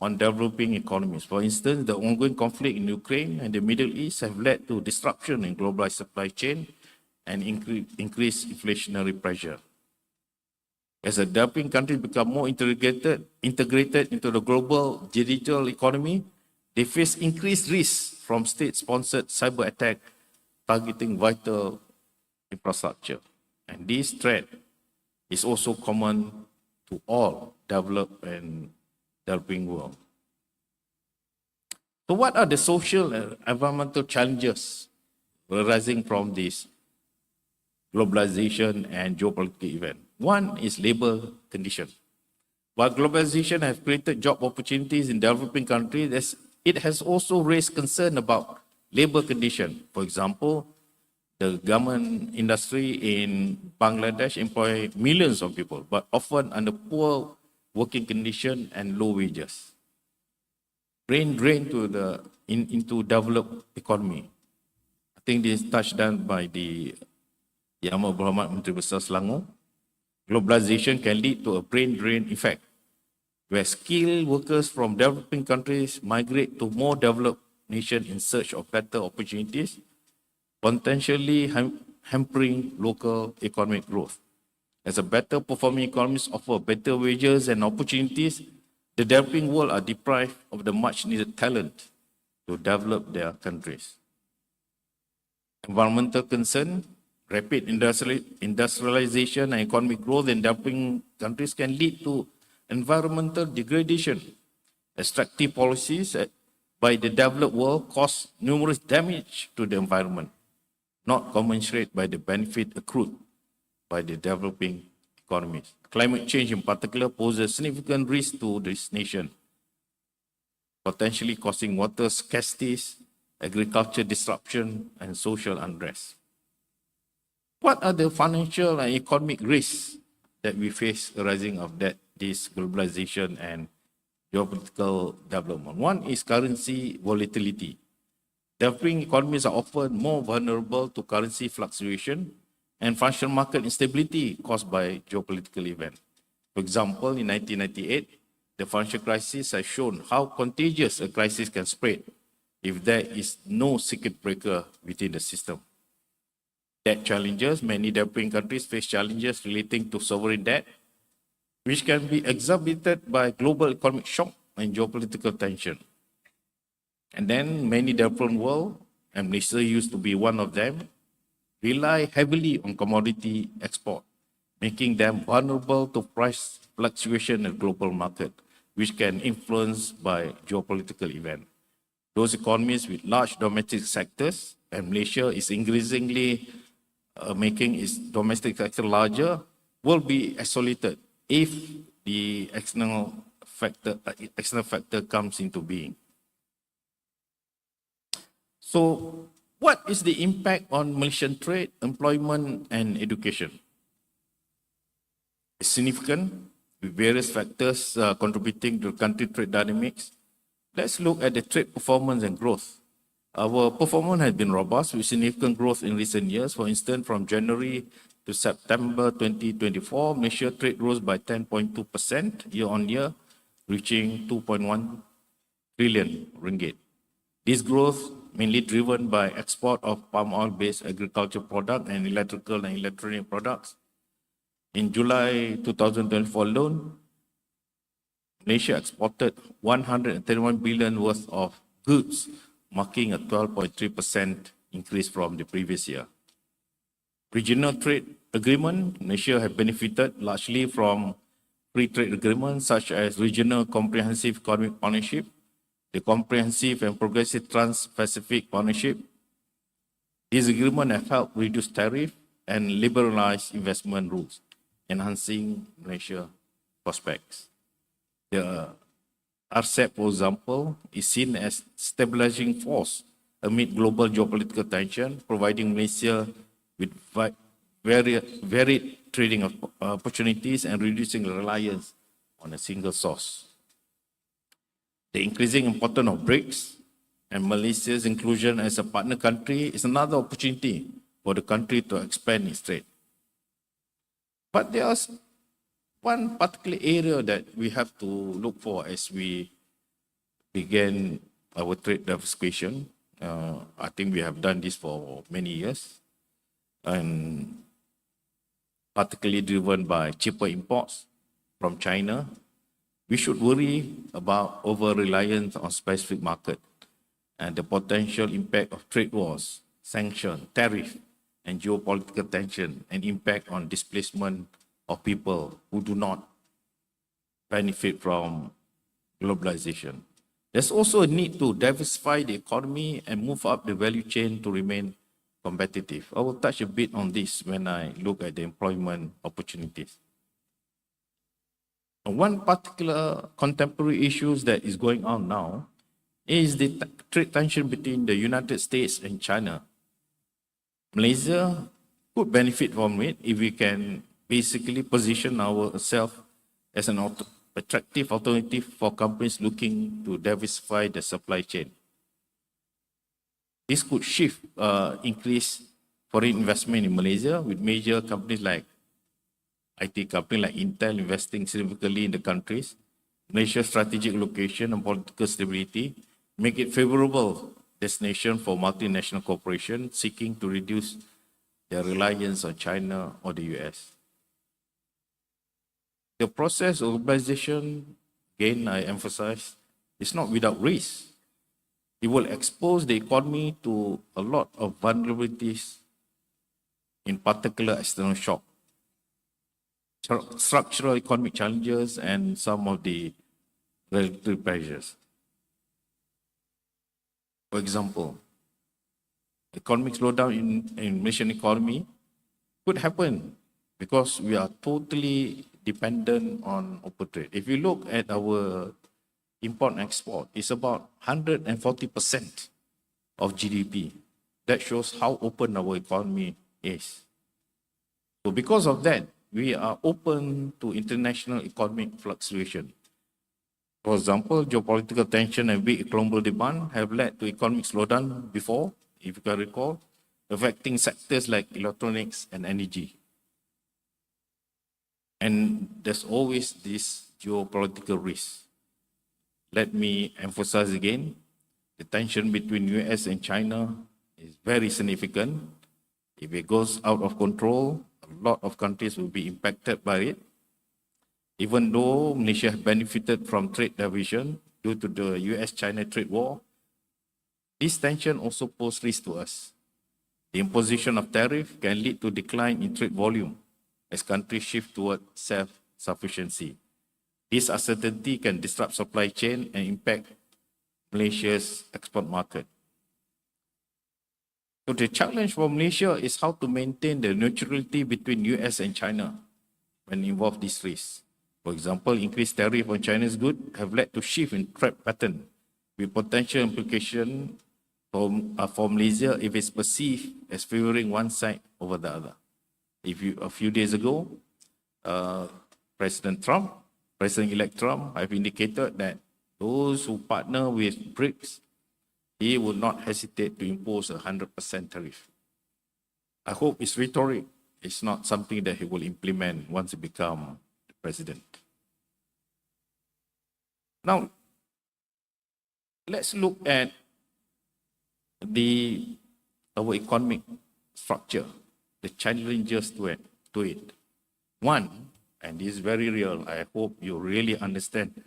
on developing economies. For instance, the ongoing conflict in Ukraine and the Middle East have led to disruption in globalized supply chain and increased inflationary pressure. As the developing countries become more integrated into the global digital economy, they face increased risks from state-sponsored cyber attack targeting vital infrastructure. And this threat is also common to all developed and developing world. So what are the social and environmental challenges arising from this globalization and geopolitical event? One is labor condition. While globalization has created job opportunities in developing countries, it has also raised concern about labor condition. For example, The garment industry in Bangladesh employ millions of people, but often under poor working condition and low wages. Brain drain into developed economy. I think this is touched on by the YABhg Mohammad Menteri Besar Selangor. Globalization can lead to a brain drain effect, where skilled workers from developing countries migrate to more developed nations in search of better opportunities, potentially hampering local economic growth. As a better performing economies offer better wages and opportunities, the developing world are deprived of the much needed talent to develop their countries. Environmental concern, rapid industrialization and economic growth in developing countries can lead to environmental degradation. Extractive policies by the developed world cause numerous damage to the environment, not commensurate by the benefit accrued by the developing economies. Climate change in particular poses significant risk to this nation, potentially causing water scarcity, agriculture disruption, and social unrest. What are the financial and economic risks that we face arising of this globalization and geopolitical development? One is currency volatility. Developing economies are often more vulnerable to currency fluctuation and financial market instability caused by geopolitical events. For example, in 1998, the financial crisis has shown how contagious a crisis can spread if there is no circuit breaker within the system. Debt challenges. Many developing countries face challenges relating to sovereign debt, which can be exacerbated by global economic shock and geopolitical tension. And then many developing world, and Malaysia used to be one of them, rely heavily on commodity export, making them vulnerable to price fluctuation in the global market, which can influence by geopolitical events. Those economies with large domestic sectors, and Malaysia is increasingly making its domestic sector larger, will be isolated if the external factor comes into being. So, what is the impact on Malaysian trade, employment, and education? It's significant, with various factors contributing to country trade dynamics. Let's look at the trade performance and growth. Our performance has been robust with significant growth in recent years. For instance, from January to September 2024, Malaysia trade rose by 10.2% year on year, reaching 2.1 trillion ringgit. This growth mainly driven by export of palm oil-based agriculture products and electrical and electronic products. In July 2024 alone, Malaysia exported 131 billion worth of goods, marking a 12.3% increase from the previous year. Regional trade agreement, Malaysia has benefited largely from free trade agreements such as Regional Comprehensive Economic Partnership, the Comprehensive and Progressive Trans-Pacific Partnership. These agreements have helped reduce tariff and liberalize investment rules, enhancing Malaysia's prospects. The RCEP, for example, is seen as stabilizing force amid global geopolitical tension, providing Malaysia with varied trading opportunities and reducing reliance on a single source. The increasing importance of BRICS and Malaysia's inclusion as a partner country is another opportunity for the country to expand its trade. But there's one particular area that we have to look for as we begin our trade diversification. I think we have done this for many years, and particularly driven by cheaper imports from China. We should worry about over-reliance on specific market and the potential impact of trade wars, sanction, tariff, and geopolitical tension, and impact on displacement of people who do not benefit from globalization. There's also a need to diversify the economy and move up the value chain to remain competitive. I will touch a bit on this when I look at the employment opportunities. One particular contemporary issue that is going on now is the trade tension between the United States and China. Malaysia could benefit from it if we can basically position ourselves as an attractive alternative for companies looking to diversify the supply chain. This could increase foreign investment in Malaysia, with major companies like IT companies like Intel investing significantly in the countries. Malaysia's strategic location and political stability make it favorable destination for multinational corporations seeking to reduce their reliance on China or the US. The process of globalization, again, I emphasize, is not without risk. It will expose the economy to a lot of vulnerabilities, in particular external shock, structural economic challenges, and some of the regulatory pressures. For example, economic slowdown in Malaysian economy could happen because we are totally dependent on open trade. If you look at our import and export, it's about 140% of GDP. That shows how open our economy is. So because of that, we are open to international economic fluctuation. For example, geopolitical tension and weak global demand have led to economic slowdown before, if you can recall, affecting sectors like electronics and energy. And there's always this geopolitical risk. Let me emphasize again, the tension between US and China is very significant. If it goes out of control, a lot of countries will be impacted by it. Even though Malaysia has benefited from trade diversion due to the US-China trade war, this tension also poses risk to us. The imposition of tariff can lead to decline in trade volume as countries shift toward self-sufficiency. This uncertainty can disrupt supply chain and impact Malaysia's export market. So the challenge for Malaysia is how to maintain the neutrality between US and China when involved these risks. For example, increased tariff on China's goods have led to shift in trade pattern with potential implication for Malaysia if it's perceived as favoring one side over the other. A few days ago, President-elect Trump have indicated that those who partner with BRICS, he will not hesitate to impose a 100% tariff. I hope it's rhetoric. It's not something that he will implement once he becomes the president. Now, let's look at our economic structure, the challenges to it. One, and this is very real, I hope you really understand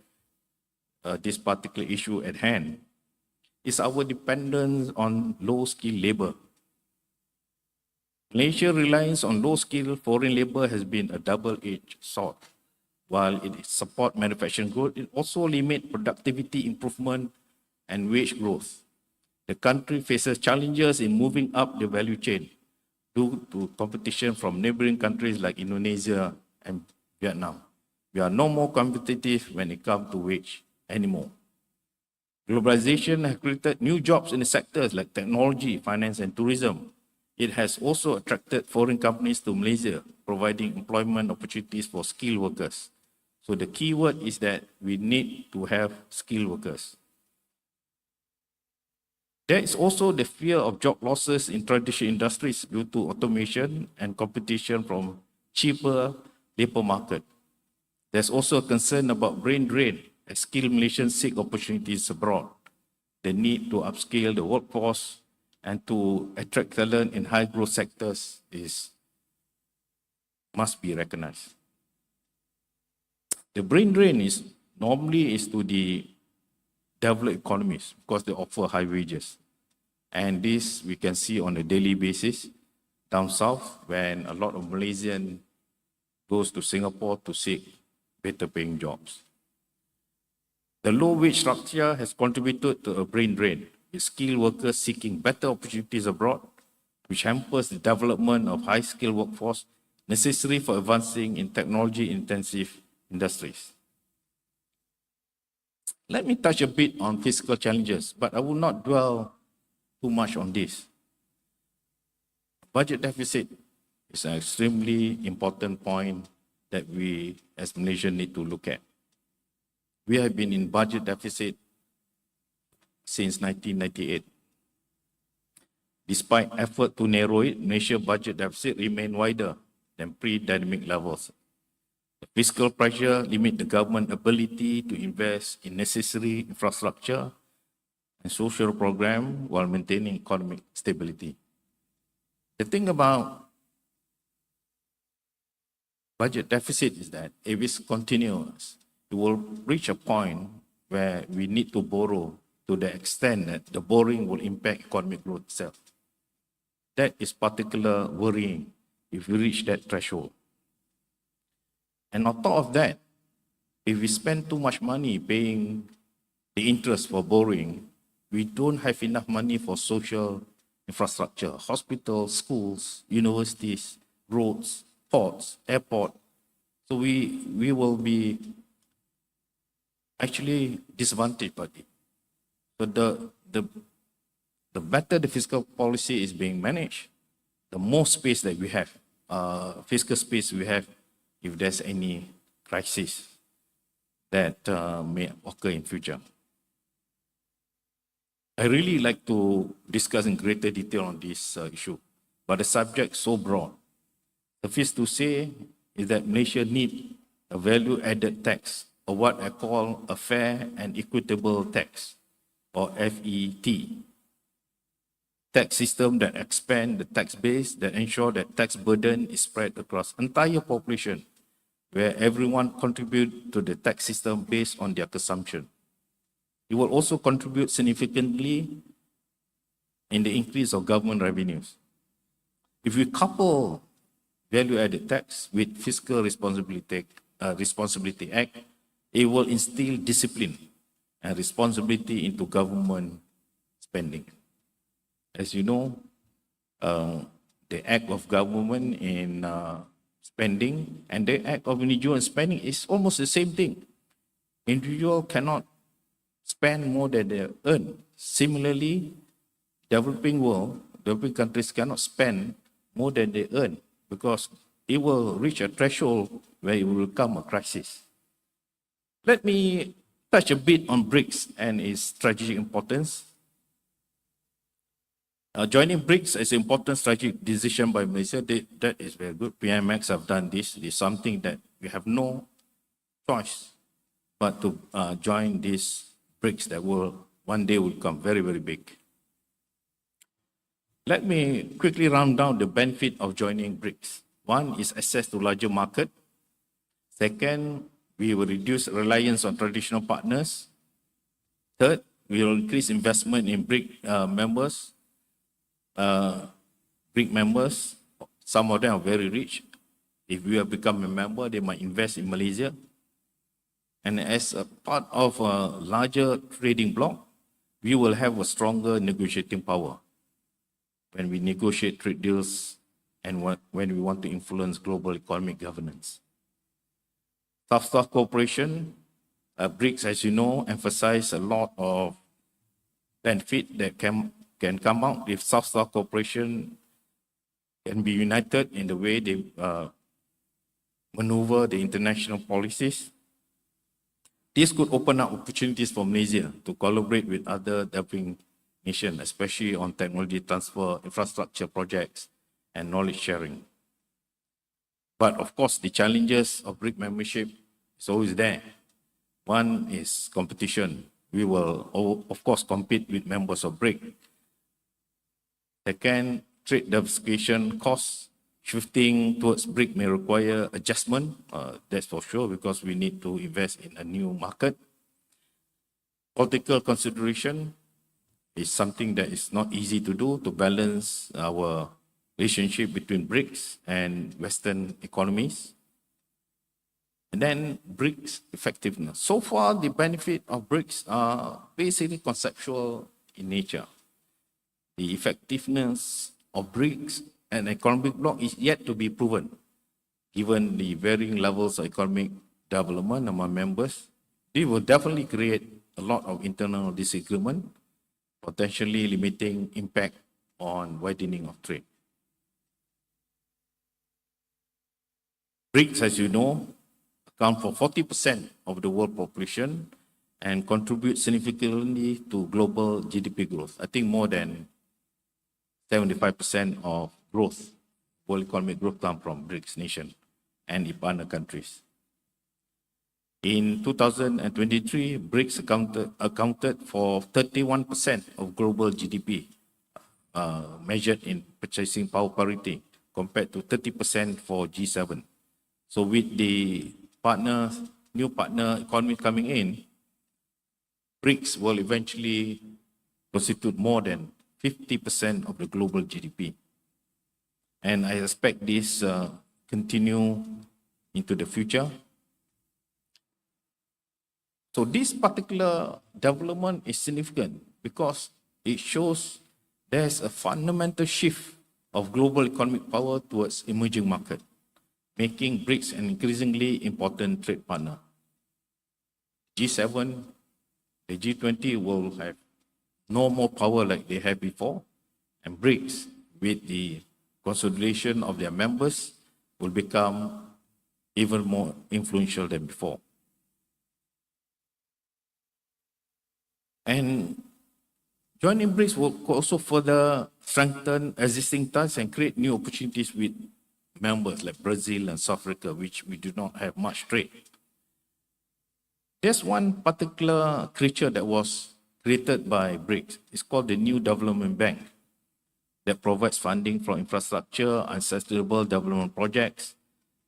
this particular issue at hand, is our dependence on low-skilled labor. Malaysia's reliance on low-skilled foreign labor has been a double-edged sword. While it supports manufacturing growth, it also limits productivity improvement and wage growth. The country faces challenges in moving up the value chain due to competition from neighboring countries like Indonesia and Vietnam. We are no more competitive when it comes to wage anymore. Globalization has created new jobs in the sectors like technology, finance, and tourism. It has also attracted foreign companies to Malaysia, providing employment opportunities for skilled workers. So the key word is that we need to have skilled workers. There is also the fear of job losses in traditional industries due to automation and competition from cheaper labor market. There's also a concern about brain drain as skilled Malaysians seek opportunities abroad. The need to upscale the workforce and to attract talent in high growth sectors must be recognized. The brain drain is normally to the developed economies because they offer high wages. And this we can see on a daily basis down south when a lot of Malaysians goes to Singapore to seek better paying jobs. The low wage structure has contributed to a brain drain, with skilled workers seeking better opportunities abroad, which hampers the development of high-skilled workforce necessary for advancing in technology-intensive industries. Let me touch a bit on fiscal challenges, but I will not dwell too much on this. budget deficit is an extremely important point that we as Malaysia need to look at. We have been in budget deficit since 1998. Despite effort to narrow it, Malaysia's budget deficit remained wider than pre-pandemic levels. The fiscal pressure limit the government's ability to invest in necessary infrastructure and social program while maintaining economic stability. The thing about budget deficit is that if it's continuous, it will reach a point where we need to borrow to the extent that the borrowing will impact economic growth itself. That is particularly worrying if we reach that threshold. And on top of that, if we spend too much money paying the interest for borrowing, we don't have enough money for social infrastructure, hospitals, schools, universities, roads, ports, airport. So we will be actually disadvantaged by it. So the better the fiscal policy is being managed, the more space that we have, fiscal space we have if there's any crisis that may occur in future. I really like to discuss in greater detail on this issue, but the subject is so broad. Suffice to say is that Malaysia needs a value-added tax, or what I call a fair and equitable tax, or FET. Tax system that expand the tax base, that ensure that tax burden is spread across entire population, where everyone contribute to the tax system based on their consumption. It will also contribute significantly in the increase of government revenues. If we couple value-added tax with Fiscal Responsibility Act, it will instill discipline and responsibility into government spending. As you know, the act of government in spending and the act of individual spending is almost the same thing. Individual cannot spend more than they earn. Similarly, developing countries cannot spend more than they earn because it will reach a threshold where it will become a crisis. Let me touch a bit on BRICS and its strategic importance. Joining BRICS is an important strategic decision by Malaysia. That is very good. PMX have done this. It is something that we have no choice but to join this BRICS that will one day will become very, very big. Let me quickly run down the benefit of joining BRICS. One is access to larger market. Second, we will reduce reliance on traditional partners. Third, we will increase investment in BRIC members. BRIC members, some of them are very rich. If we have become a member, they might invest in Malaysia. And as a part of a larger trading bloc, we will have a stronger negotiating power when we negotiate trade deals and when we want to influence global economic governance. South-South cooperation, BRICS, as you know, emphasize a lot of benefit that can come out if South-South cooperation can be united in the way they maneuver the international policies. This could open up opportunities for Malaysia to collaborate with other developing nations, especially on technology transfer, infrastructure projects, and knowledge sharing. But of course, the challenges of BRIC membership is always there. One is competition. We will, of course, compete with members of BRIC. Second, trade diversification costs. Shifting towards BRIC may require adjustment, that's for sure, because we need to invest in a new market. Political consideration is something that is not easy to do, to balance our relationship between BRICS and Western economies. And then BRICS effectiveness. So far, the benefit of BRICS are basically conceptual in nature. The effectiveness of BRICS and economic bloc is yet to be proven, given the varying levels of economic development among members. It will definitely create a lot of internal disagreement, potentially limiting impact on widening of trade. BRICS, as you know, account for 40% of the world population and contribute significantly to global GDP growth. I think more than 75% of growth, world economic growth, come from BRICS nation and its partner countries. In 2023, BRICS accounted for 31% of global GDP, measured in purchasing power parity, compared to 30% for G7. So with the new partner economy coming in, BRICS will eventually constitute more than 50% of the global GDP. And I expect this continue into the future. So this particular development is significant because it shows there's a fundamental shift of global economic power towards emerging market, making BRICS an increasingly important trade partner. G7, the G20 will have no more power like they had before, and BRICS, with the consolidation of their members, will become even more influential than before. And joining BRICS will also further strengthen existing ties and create new opportunities with members like Brazil and South Africa, which we do not have much trade. There's one particular creature that was created by BRICS. It's called the New Development Bank, that provides funding for infrastructure and sustainable development projects.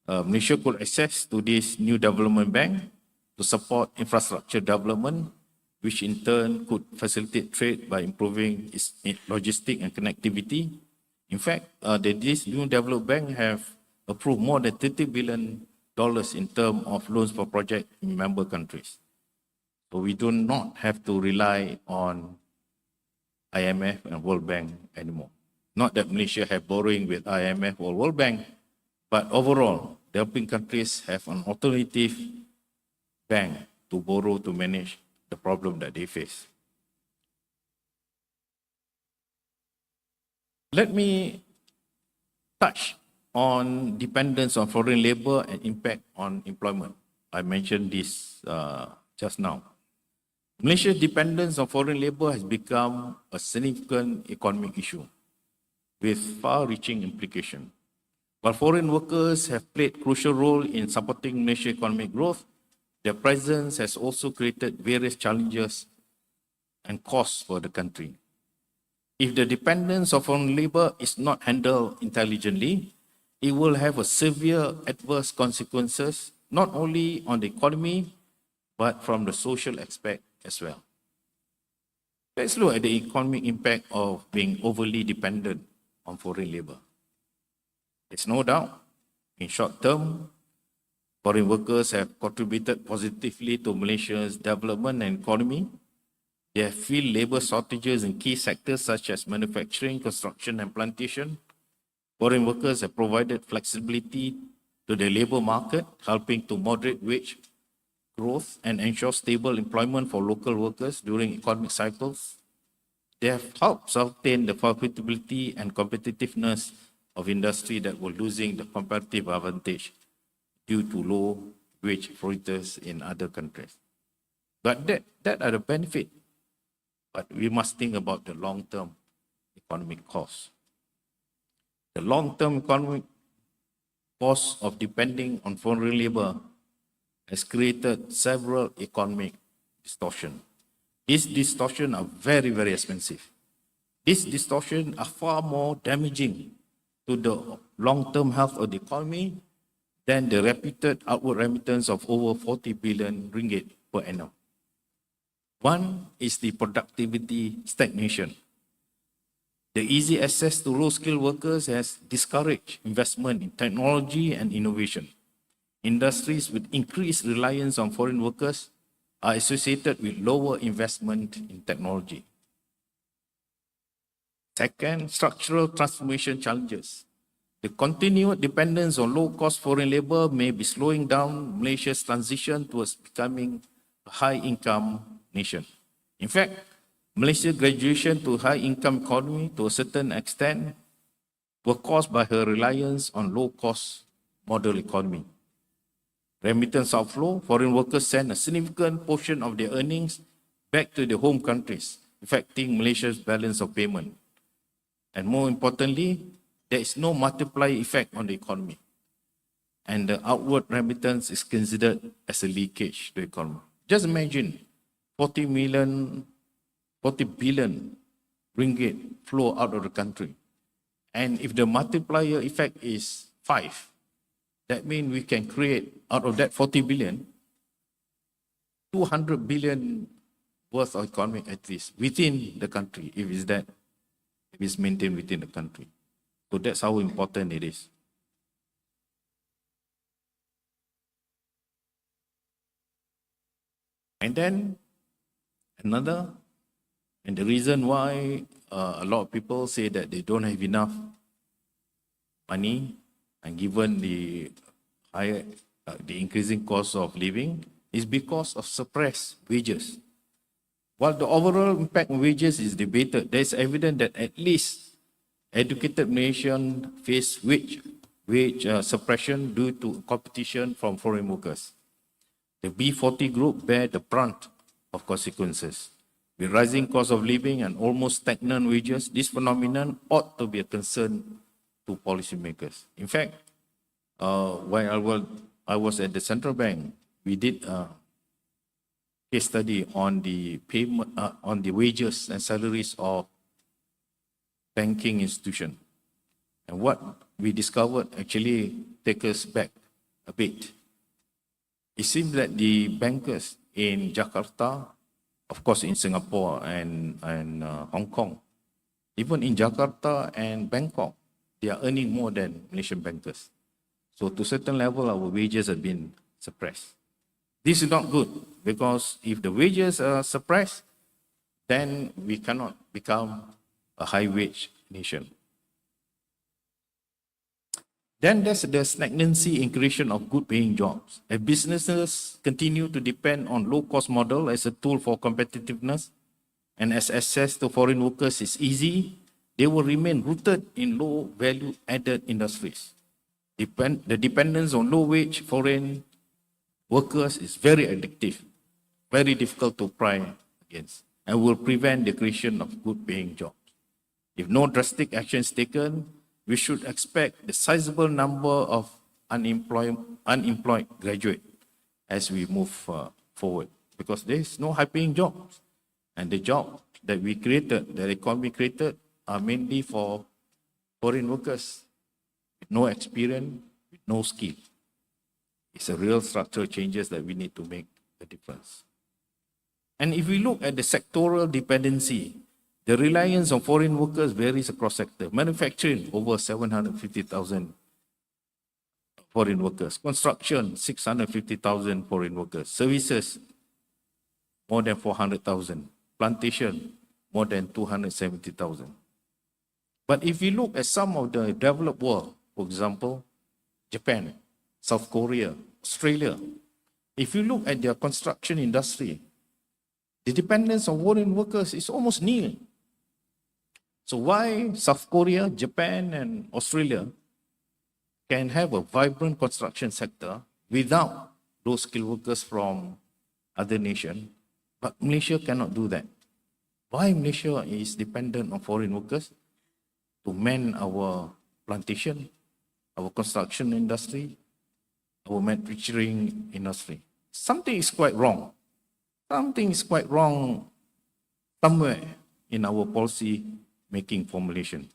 Malaysia could access to this New Development Bank to support infrastructure development, which in turn could facilitate trade by improving its logistics and connectivity. In fact, this New Development Bank have approved more than $30 billion in terms of loans for projects in member countries. So we do not have to rely on IMF and World Bank anymore. Not that Malaysia have borrowing with IMF or World Bank, but overall, developing countries have an alternative bank to borrow to manage the problem that they face. Let me touch on dependence on foreign labor and impact on employment. I mentioned this just now. Malaysia's dependence on foreign labor has become a significant economic issue with far-reaching implications. While foreign workers have played a crucial role in supporting Malaysia's economic growth, their presence has also created various challenges and costs for the country. If the dependence of foreign labor is not handled intelligently, it will have a severe adverse consequences, not only on the economy, but from the social aspect as well. Let's look at the economic impact of being overly dependent on foreign labor. There's no doubt, in short term, foreign workers have contributed positively to Malaysia's development and economy. They have filled labor shortages in key sectors such as manufacturing, construction, and plantation. Foreign workers have provided flexibility to the labor market, helping to moderate wage growth and ensure stable employment for local workers during economic cycles. They have helped sustain the profitability and competitiveness of industry that were losing the competitive advantage due to low wage floaters in other countries. But that are the benefit. But we must think about the long-term economic cost. The long-term economic cost of depending on foreign labor has created several economic distortions. These distortions are very, very expensive. These distortions are far more damaging to the long-term health of the economy than the reputed outward remittance of over 40 billion ringgit per annum. One is the productivity stagnation. The easy access to low-skilled workers has discouraged investment in technology and innovation. Industries with increased reliance on foreign workers are associated with lower investment in technology. Second, structural transformation challenges. The continued dependence on low-cost foreign labor may be slowing down Malaysia's transition towards becoming a high-income nation. In fact, Malaysia's graduation to high-income economy to a certain extent were caused by her reliance on low-cost model economy. Remittance outflow, foreign workers send a significant portion of their earnings back to their home countries, affecting Malaysia's balance of payment. And more importantly, there is no multiplier effect on the economy. And the outward remittance is considered as a leakage to the economy. Just imagine 40 billion ringgit flow out of the country. And if the multiplier effect is 5, that means we can create out of that 40 billion, 200 billion worth of economic activities within the country, if it's maintained within the country. So that's how important it is. And then and the reason why a lot of people say that they don't have enough money, and given the higher, the increasing cost of living, is because of suppressed wages. While the overall impact on wages is debated, there is evidence that at least educated Malaysians face wage suppression due to competition from foreign workers. The B40 group bear the brunt of consequences. With rising cost of living and almost stagnant wages, this phenomenon ought to be a concern to policymakers. In fact, while I was at the central bank, we did a case study on the payment, on the wages and salaries of banking institution. And what we discovered actually take us back a bit. It seems that the bankers in Jakarta, of course in Singapore and Hong Kong, even in Jakarta and Bangkok, they are earning more than Malaysian bankers. So to a certain level, our wages have been suppressed. This is not good, because if the wages are suppressed, then we cannot become a high-wage nation. Then there's the stagnancy in creation of good-paying jobs. As businesses continue to depend on low-cost model as a tool for competitiveness, and as access to foreign workers is easy, they will remain rooted in low-value-added industries. The dependence on low-wage foreign workers is very addictive, very difficult to pry against, and will prevent the creation of good-paying jobs. If no drastic action is taken, we should expect a sizable number of unemployed graduates as we move forward, because there is no high-paying jobs. And the jobs that we created, the economy created, are mainly for foreign workers with no experience, with no skill. It's a real structural changes that we need to make a difference. And if we look at the sectoral dependency, the reliance on foreign workers varies across sectors. Manufacturing, over 750,000 foreign workers. Construction, 650,000 foreign workers. Services, more than 400,000. Plantation, more than 270,000. But if you look at some of the developed world, for example, Japan, South Korea, Australia, if you look at their construction industry, the dependence on foreign workers is almost nil. So why South Korea, Japan, and Australia can have a vibrant construction sector without those skilled workers from other nations, but Malaysia cannot do that? Why Malaysia is dependent on foreign workers to man our plantation, our construction industry, our manufacturing industry? Something is quite wrong. Something is quite wrong somewhere in our policy making formulation.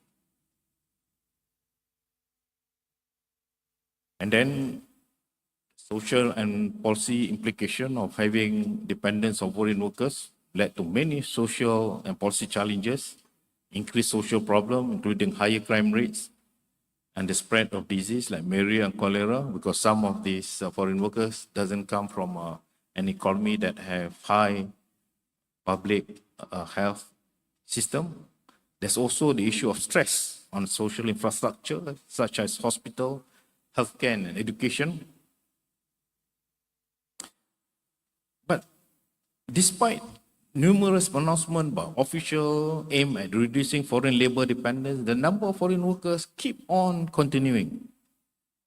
And then social and policy implication of having dependence on foreign workers led to many social and policy challenges, increased social problems, including higher crime rates and the spread of disease like malaria and cholera, because some of these foreign workers doesn't come from an economy that have high public health system. There's also the issue of stress on social infrastructure, such as hospital, healthcare, and education. But despite numerous announcements by officials aimed at reducing foreign labor dependence, the number of foreign workers keep on continuing.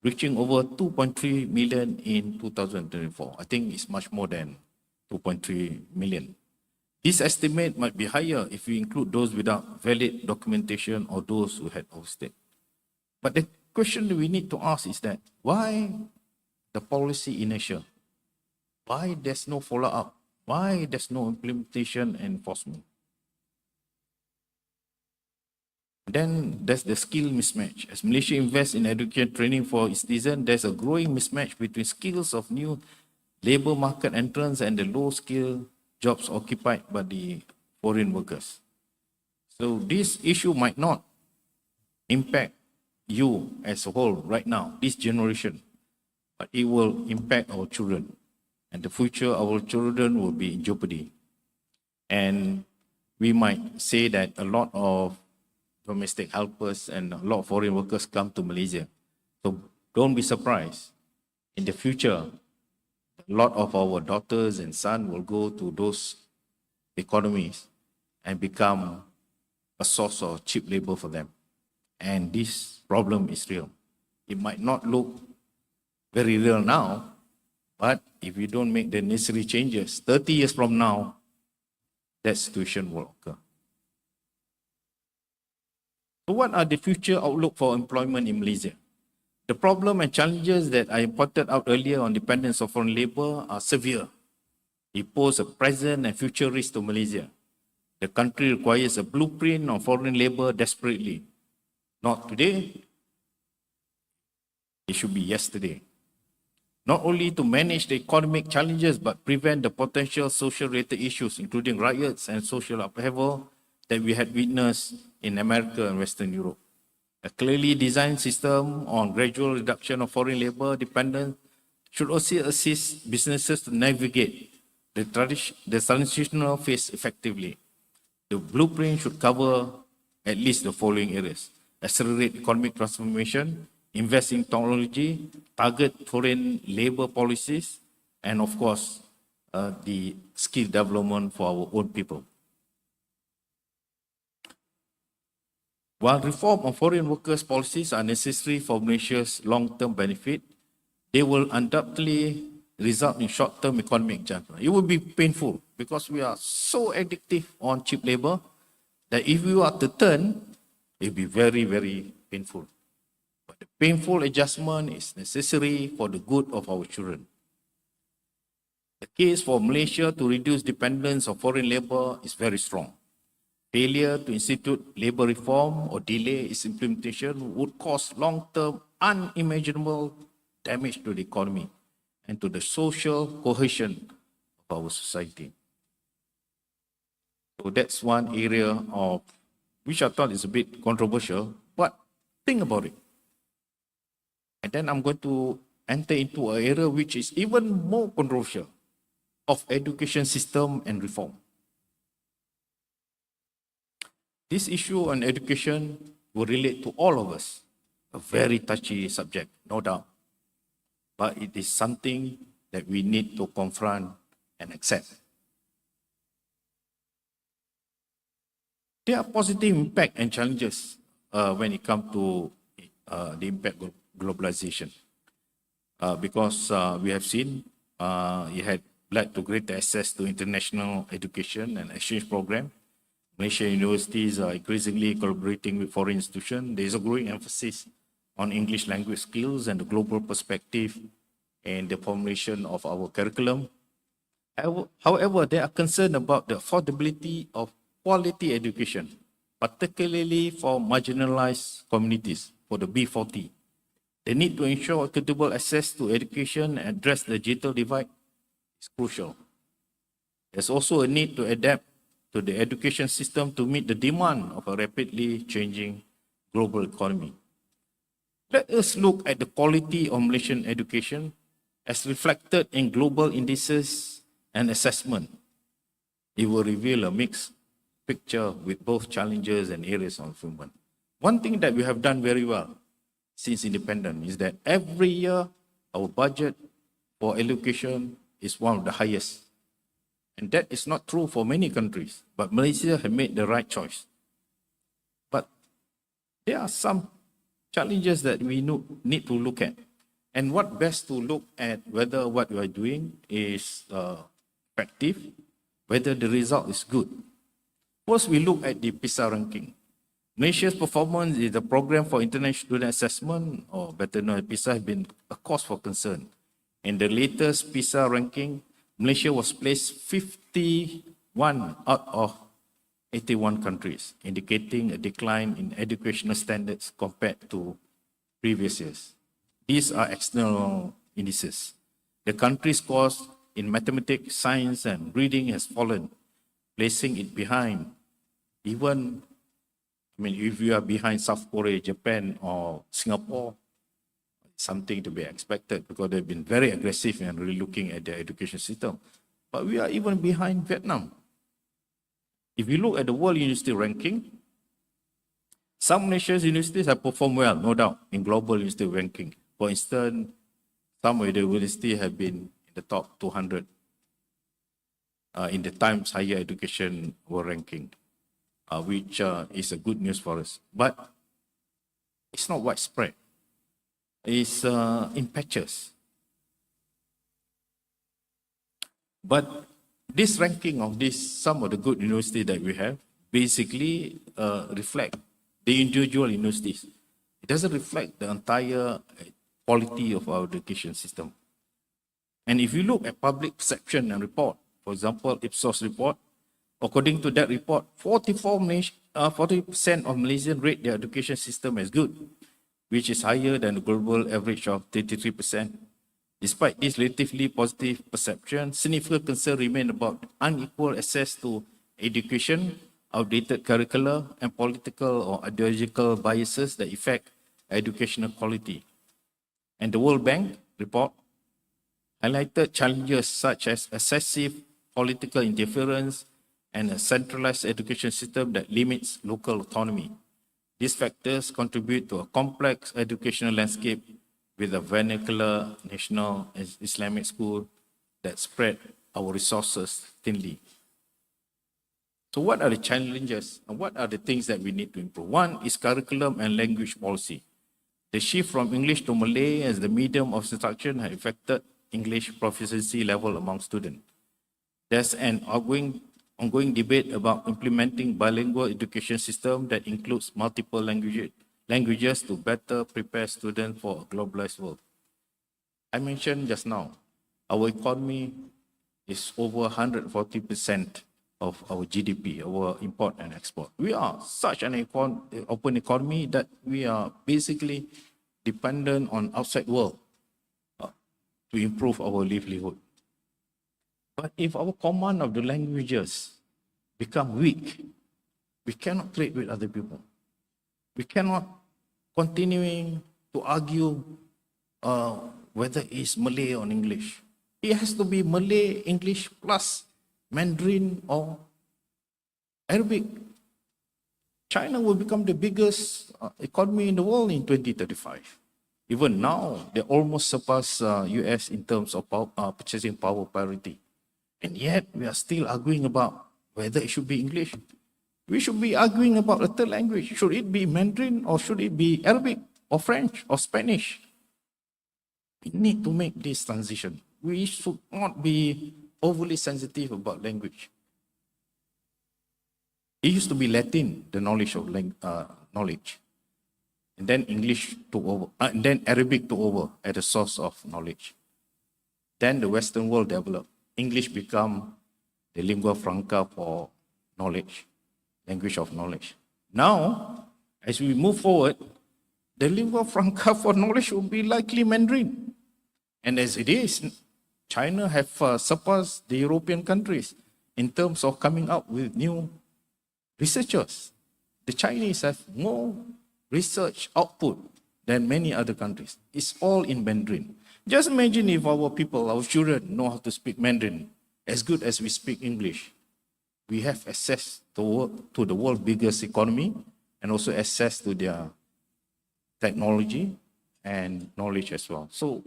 reaching over 2.3 million in 2024. I think it's much more than 2.3 million. This estimate might be higher if we include those without valid documentation or those who had overstayed. But the question that we need to ask is that why the policy inertia? Why there's no follow-up? Why there's no implementation and enforcement? Then there's the skill mismatch. As Malaysia invests in education training for its citizens, there's a growing mismatch between skills of new labour market entrants and the low-skill jobs occupied by the foreign workers. So this issue might not impact you as a whole right now, this generation, but it will impact our children. And the future of our children will be in jeopardy. And we might say that a lot of domestic helpers and a lot of foreign workers come to Malaysia. So don't be surprised. In the future, a lot of our daughters and sons will go to those economies and become a source of cheap labor for them. And this problem is real. It might not look very real now, but if you don't make the necessary changes, 30 years from now, that situation will occur. So what are the future outlook for employment in Malaysia? The problem and challenges that I pointed out earlier on dependence of foreign labour are severe. It poses a present and future risk to Malaysia. The country requires a blueprint on foreign labour desperately. Not today, it should be yesterday. Not only to manage the economic challenges, but prevent the potential social-related issues, including riots and social upheaval that we had witnessed in America and Western Europe. A clearly designed system on gradual reduction of foreign labour dependence should also assist businesses to navigate the transitional phase effectively. The blueprint should cover at least the following areas: accelerate economic transformation, invest in technology, target foreign labour policies, and of course, the skill development for our own people. While reform of foreign workers' policies are necessary for Malaysia's long-term benefit, they will undoubtedly result in short-term economic adjustment. It will be painful because we are so addictive on cheap labour that if we are to turn, it will be very, very painful. But the painful adjustment is necessary for the good of our children. The case for Malaysia to reduce dependence on foreign labour is very strong. Failure to institute labour reform or delay its implementation would cause long-term unimaginable damage to the economy and to the social cohesion of our society. So that's one area of which I thought is a bit controversial, but think about it. And then I'm going to enter into an area which is even more controversial, of education system and reform. This issue on education will relate to all of us. A very touchy subject, no doubt. But it is something that we need to confront and accept. There are positive impact and challenges when it comes to the impact of globalization. Because we have seen it had led to greater access to international education and exchange program. Malaysian universities are increasingly collaborating with foreign institutions. There is a growing emphasis on English language skills and the global perspective and the formulation of our curriculum. However, there are concerns about the affordability of quality education, particularly for marginalized communities, for the B40. The need to ensure equitable access to education and address the digital divide is crucial. There's also a need to adapt to the education system to meet the demand of a rapidly changing global economy. Let us look at the quality of Malaysian education as reflected in global indices and assessment. It will reveal a mixed picture with both challenges and areas of improvement. One thing that we have done very well since independence is that every year our budget for education is one of the highest. And that is not true for many countries, but Malaysia has made the right choice. But there are some challenges that we need to look at. And what best to look at whether what you are doing is effective, whether the result is good. First, we look at the PISA ranking. Malaysia's performance in the Program for International Student Assessment, or better known as PISA, has been a cause for concern. In the latest PISA ranking, Malaysia was placed 51 out of 81 countries, indicating a decline in educational standards compared to previous years. These are external indices. The country's scores in mathematics, science, and reading has fallen, placing it behind even, if you are behind South Korea, Japan, or Singapore, something to be expected because they've been very aggressive in really looking at their education system. But we are even behind Vietnam. If you look at the World University ranking, some Malaysia's universities have performed well, no doubt, in global university ranking. For instance, some of the universities have been in the top 200 in the Times Higher Education World Ranking, which is a good news for us. But it's not widespread. It's in patches. But this ranking of some of the good universities that we have basically reflect the individual universities. It doesn't reflect the entire quality of our education system. And if you look at public perception and report, for example, Ipsos report, according to that report, 40% of Malaysians rate their education system as good, which is higher than the global average of 33%. Despite this relatively positive perception, significant concern remain about unequal access to education, outdated curricula, and political or ideological biases that affect educational quality. And the World Bank report highlighted challenges such as excessive political interference and a centralized education system that limits local autonomy. These factors contribute to a complex educational landscape with a vernacular national Islamic school that spread our resources thinly. So what are the challenges and what are the things that we need to improve? One is curriculum and language policy. The shift from English to Malay as the medium of instruction has affected English proficiency level among students. There's an ongoing debate about implementing bilingual education system that includes multiple languages to better prepare students for a globalized world. I mentioned just now, our economy is over 140% of our GDP, our import and export. We are such an open economy that we are basically dependent on outside world to improve our livelihood. But if our command of the languages become weak, we cannot trade with other people. We cannot continuing to argue whether it's Malay or English. It has to be Malay, English plus Mandarin or Arabic. China will become the biggest economy in the world in 2035. Even now, they almost surpass US in terms of purchasing power parity. And yet, we are still arguing about whether it should be English. We should be arguing about a third language. Should it be Mandarin or should it be Arabic or French or Spanish? We need to make this transition. We should not be overly sensitive about language. It used to be Latin, the knowledge of knowledge. And then English took over, and then Arabic took over as a source of knowledge. Then the Western world developed. English became the lingua franca for knowledge, language of knowledge. Now, as we move forward, the lingua franca for knowledge will be likely Mandarin. And as it is, China have surpassed the European countries in terms of coming up with new researchers. The Chinese have more research output than many other countries. It's all in Mandarin. Just imagine if our people, our children know how to speak Mandarin as good as we speak English. We have access to the world's biggest economy and also access to their technology and knowledge as well. So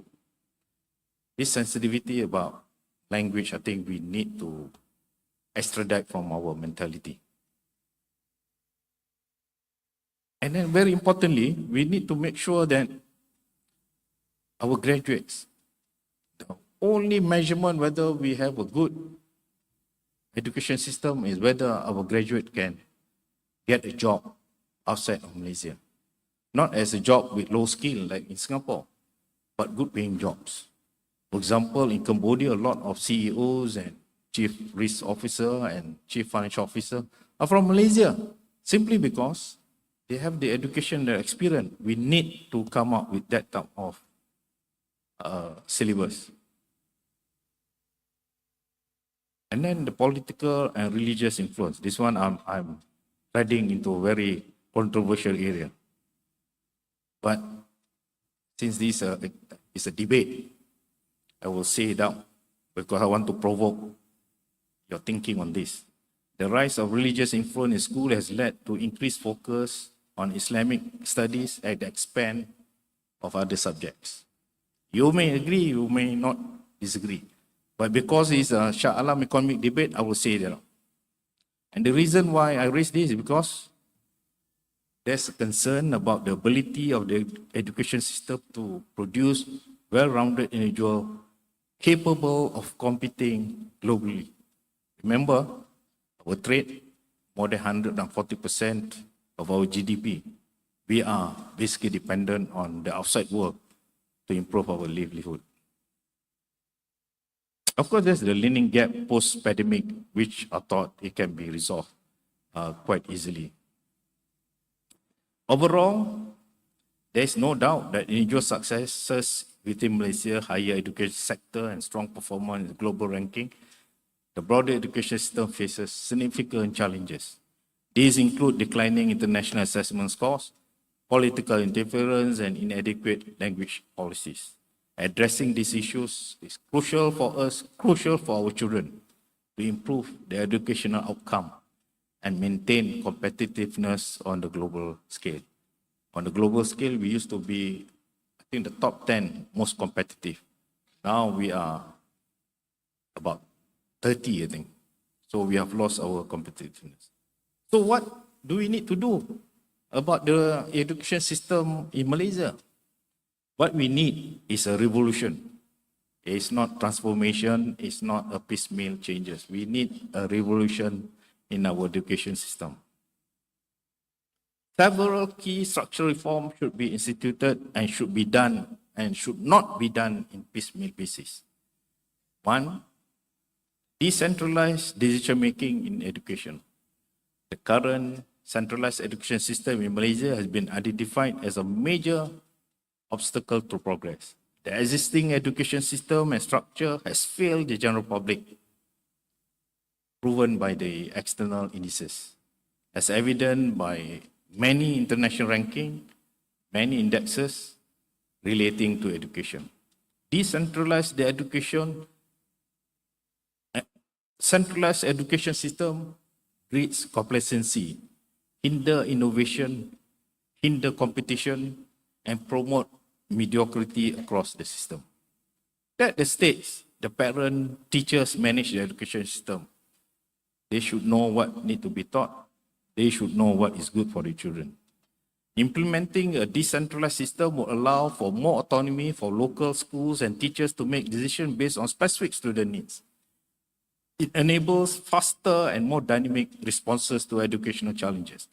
this sensitivity about language, I think we need to extradite from our mentality. And then very importantly, we need to make sure that our graduates. The only measurement whether we have a good education system is whether our graduate can get a job outside of Malaysia. Not as a job with low skill like in Singapore, but good paying jobs. For example, in Cambodia, a lot of CEOs and chief risk officer and chief financial officer are from Malaysia, simply because they have the education, the experience. We need to come up with that type of syllabus. And then the political and religious influence. This one I'm heading into a very controversial area. But since this is a debate, I will say it out because I want to provoke your thinking on this. The rise of religious influence in school has led to increased focus on Islamic studies at the expense of other subjects. You may agree, you may not disagree. But because it's a Shah Alam economic debate, I will say that. And the reason why I raise this is because there's a concern about the ability of the education system to produce well-rounded individuals capable of competing globally. Remember, our trade, more than 140% of our GDP. We are basically dependent on the outside world to improve our livelihood. Of course, there's the learning gap post-pandemic, which I thought it can be resolved quite easily. Overall, there is no doubt that individual successes within Malaysia, higher education sector and strong performance in the global ranking, the broader education system faces significant challenges. These include declining international assessment scores, political interference and inadequate language policies. Addressing these issues is crucial for us, crucial for our children to improve their educational outcome and maintain competitiveness on the global scale. On the global scale, we used to be, I think, the top 10 most competitive. Now we are about 30, I think. So we have lost our competitiveness. So what do we need to do about the education system in Malaysia? What we need is a revolution. It's not transformation, it's not a piecemeal changes. We need a revolution in our education system. Several key structural reforms should be instituted and should be done and should not be done in piecemeal basis. One, decentralized decision-making in education. The current centralized education system in Malaysia has been identified as a major obstacle to progress. The existing education system and structure has failed the general public, proven by the external indices, as evident by many international rankings, many indexes relating to education. Decentralized the education, centralized education system breeds complacency, hinder innovation, hinder competition, and promote mediocrity across the system. Let the states, the parent, teachers manage the education system. They should know what need to be taught. They should know what is good for the children. Implementing a decentralized system will allow for more autonomy for local schools and teachers to make decisions based on specific student needs. It enables faster and more dynamic responses to educational challenges.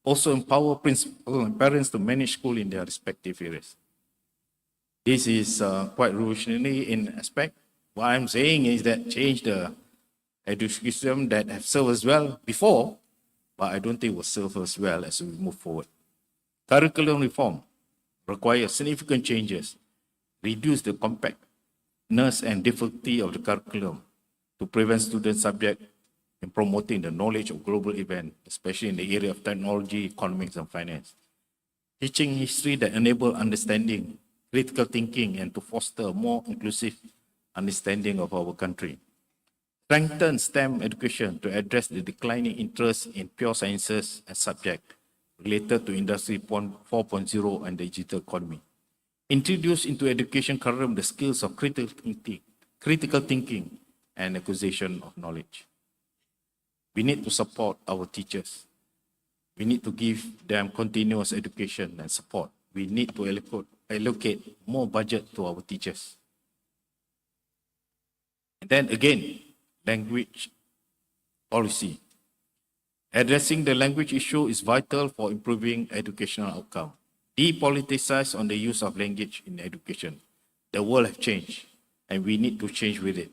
Also empower principals and parents to manage school in their respective areas. This is quite revolutionary in aspect. What I'm saying is that change the education system that have served us well before, but I don't think will serve us well as we move forward. Curriculum reform requires significant changes, reduce the compactness and difficulty of the curriculum to prevent students subject in promoting the knowledge of global events, especially in the area of technology, economics, and finance. Teaching history that enable understanding, critical thinking, and to foster a more inclusive understanding of our country. Strengthen STEM education to address the declining interest in pure sciences and subjects related to Industry 4.0 and the digital economy. Introduce into education curriculum the skills of critical thinking and acquisition of knowledge. We need to support our teachers. We need to give them continuous education and support we need to allocate more budget to our teachers. And then again, language policy. Addressing the language issue is vital for improving educational outcome. Depoliticize on the use of language in education. The world has changed, and we need to change with it.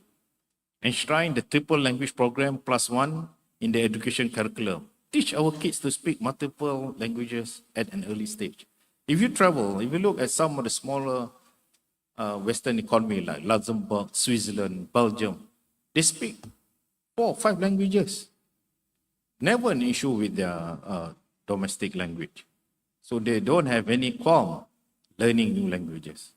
Enshrine the triple language program +1 in the education curriculum. Teach our kids to speak multiple languages at an early stage. If you travel, if you look at some of the smaller Western economy like Luxembourg, Switzerland, Belgium, they speak 4 or 5 languages. Never an issue with their domestic language. So they don't have any qualm learning new languages.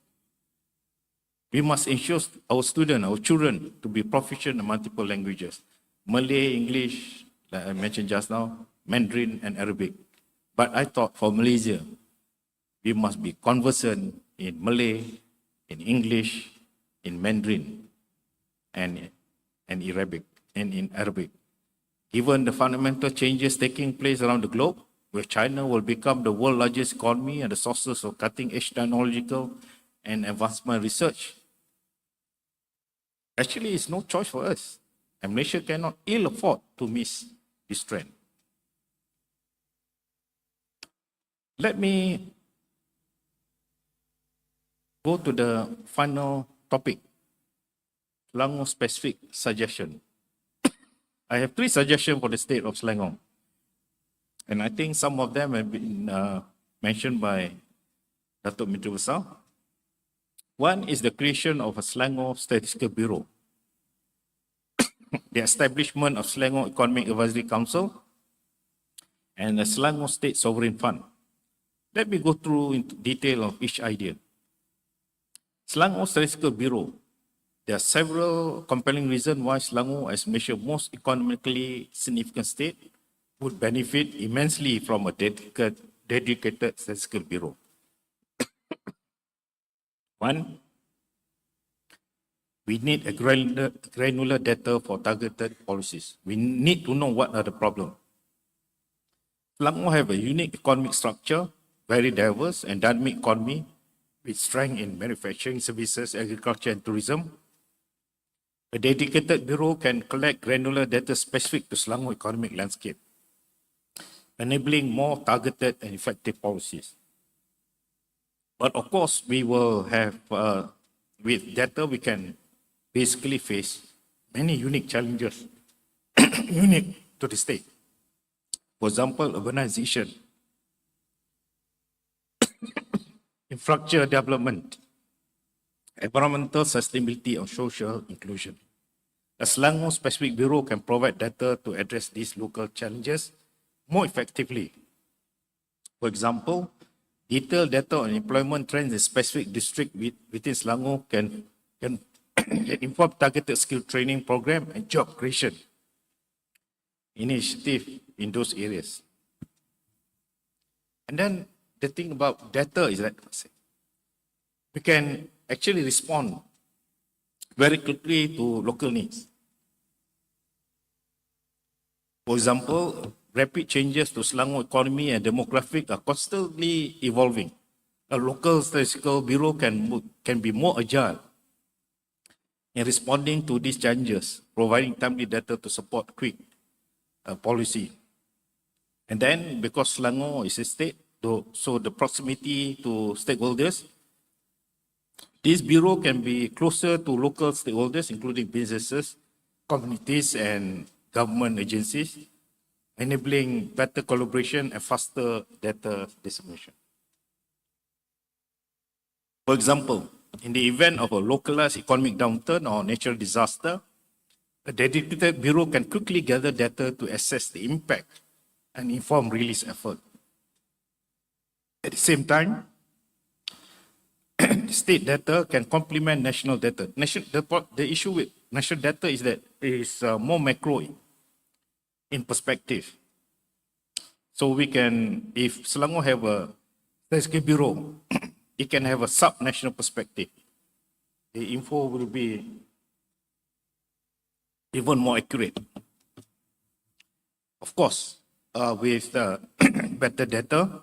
We must ensure our students, our children, to be proficient in multiple languages. Malay, English, like I mentioned just now, Mandarin and Arabic. But I thought for Malaysia, we must be conversant in Malay, in English, in Mandarin, and in Arabic. Given the fundamental changes taking place around the globe, where China will become the world's largest economy and the sources of cutting-edge technological and advancement research, actually it's no choice for us. And Malaysia cannot ill afford to miss this trend. Let me go to the final topic, Selangor specific suggestion. I have 3 suggestions for the state of Selangor. And I think some of them have been mentioned by Dato Menteri Besar. One is the creation of a Selangor Statistical Bureau, the establishment of Selangor Economic Advisory Council, and the Selangor State Sovereign Fund. Let me go through into detail of each idea. Selangor Statistical Bureau. There are several compelling reasons why Selangor, as Malaysia's most economically significant state, would benefit immensely from a dedicated statistical bureau. One, we need a granular data for targeted policies. We need to know what are the problems. Selangor have a unique economic structure, very diverse and dynamic economy, with strength in manufacturing, services, agriculture and tourism. A dedicated bureau can collect granular data specific to Selangor economic landscape, enabling more targeted and effective policies. But of course, we will have, with data, we can basically face many unique challenges unique to the state. For example, urbanization, infrastructure development, environmental sustainability or social inclusion. A Selangor specific bureau can provide data to address these local challenges more effectively. For example, detailed data on employment trends in specific district within Selangor can inform targeted skill training program and job creation initiative in those areas. And then the thing about data is that we can actually respond very quickly to local needs. For example, rapid changes to Selangor economy and demographic are constantly evolving. A local statistical bureau can be more agile in responding to these challenges, providing timely data to support quick policy. And then, because Selangor is a state, so the proximity to stakeholders, this bureau can be closer to local stakeholders, including businesses, communities, and government agencies, enabling better collaboration and faster data dissemination. For example, in the event of a localized economic downturn or natural disaster, a dedicated bureau can quickly gather data to assess the impact and inform release effort. At the same time, state data can complement national data. The issue with national data is that it is more macro in perspective. So we can, if Selangor have a statistical bureau, it can have a sub-national perspective. The info will be even more accurate. Of course, with better data,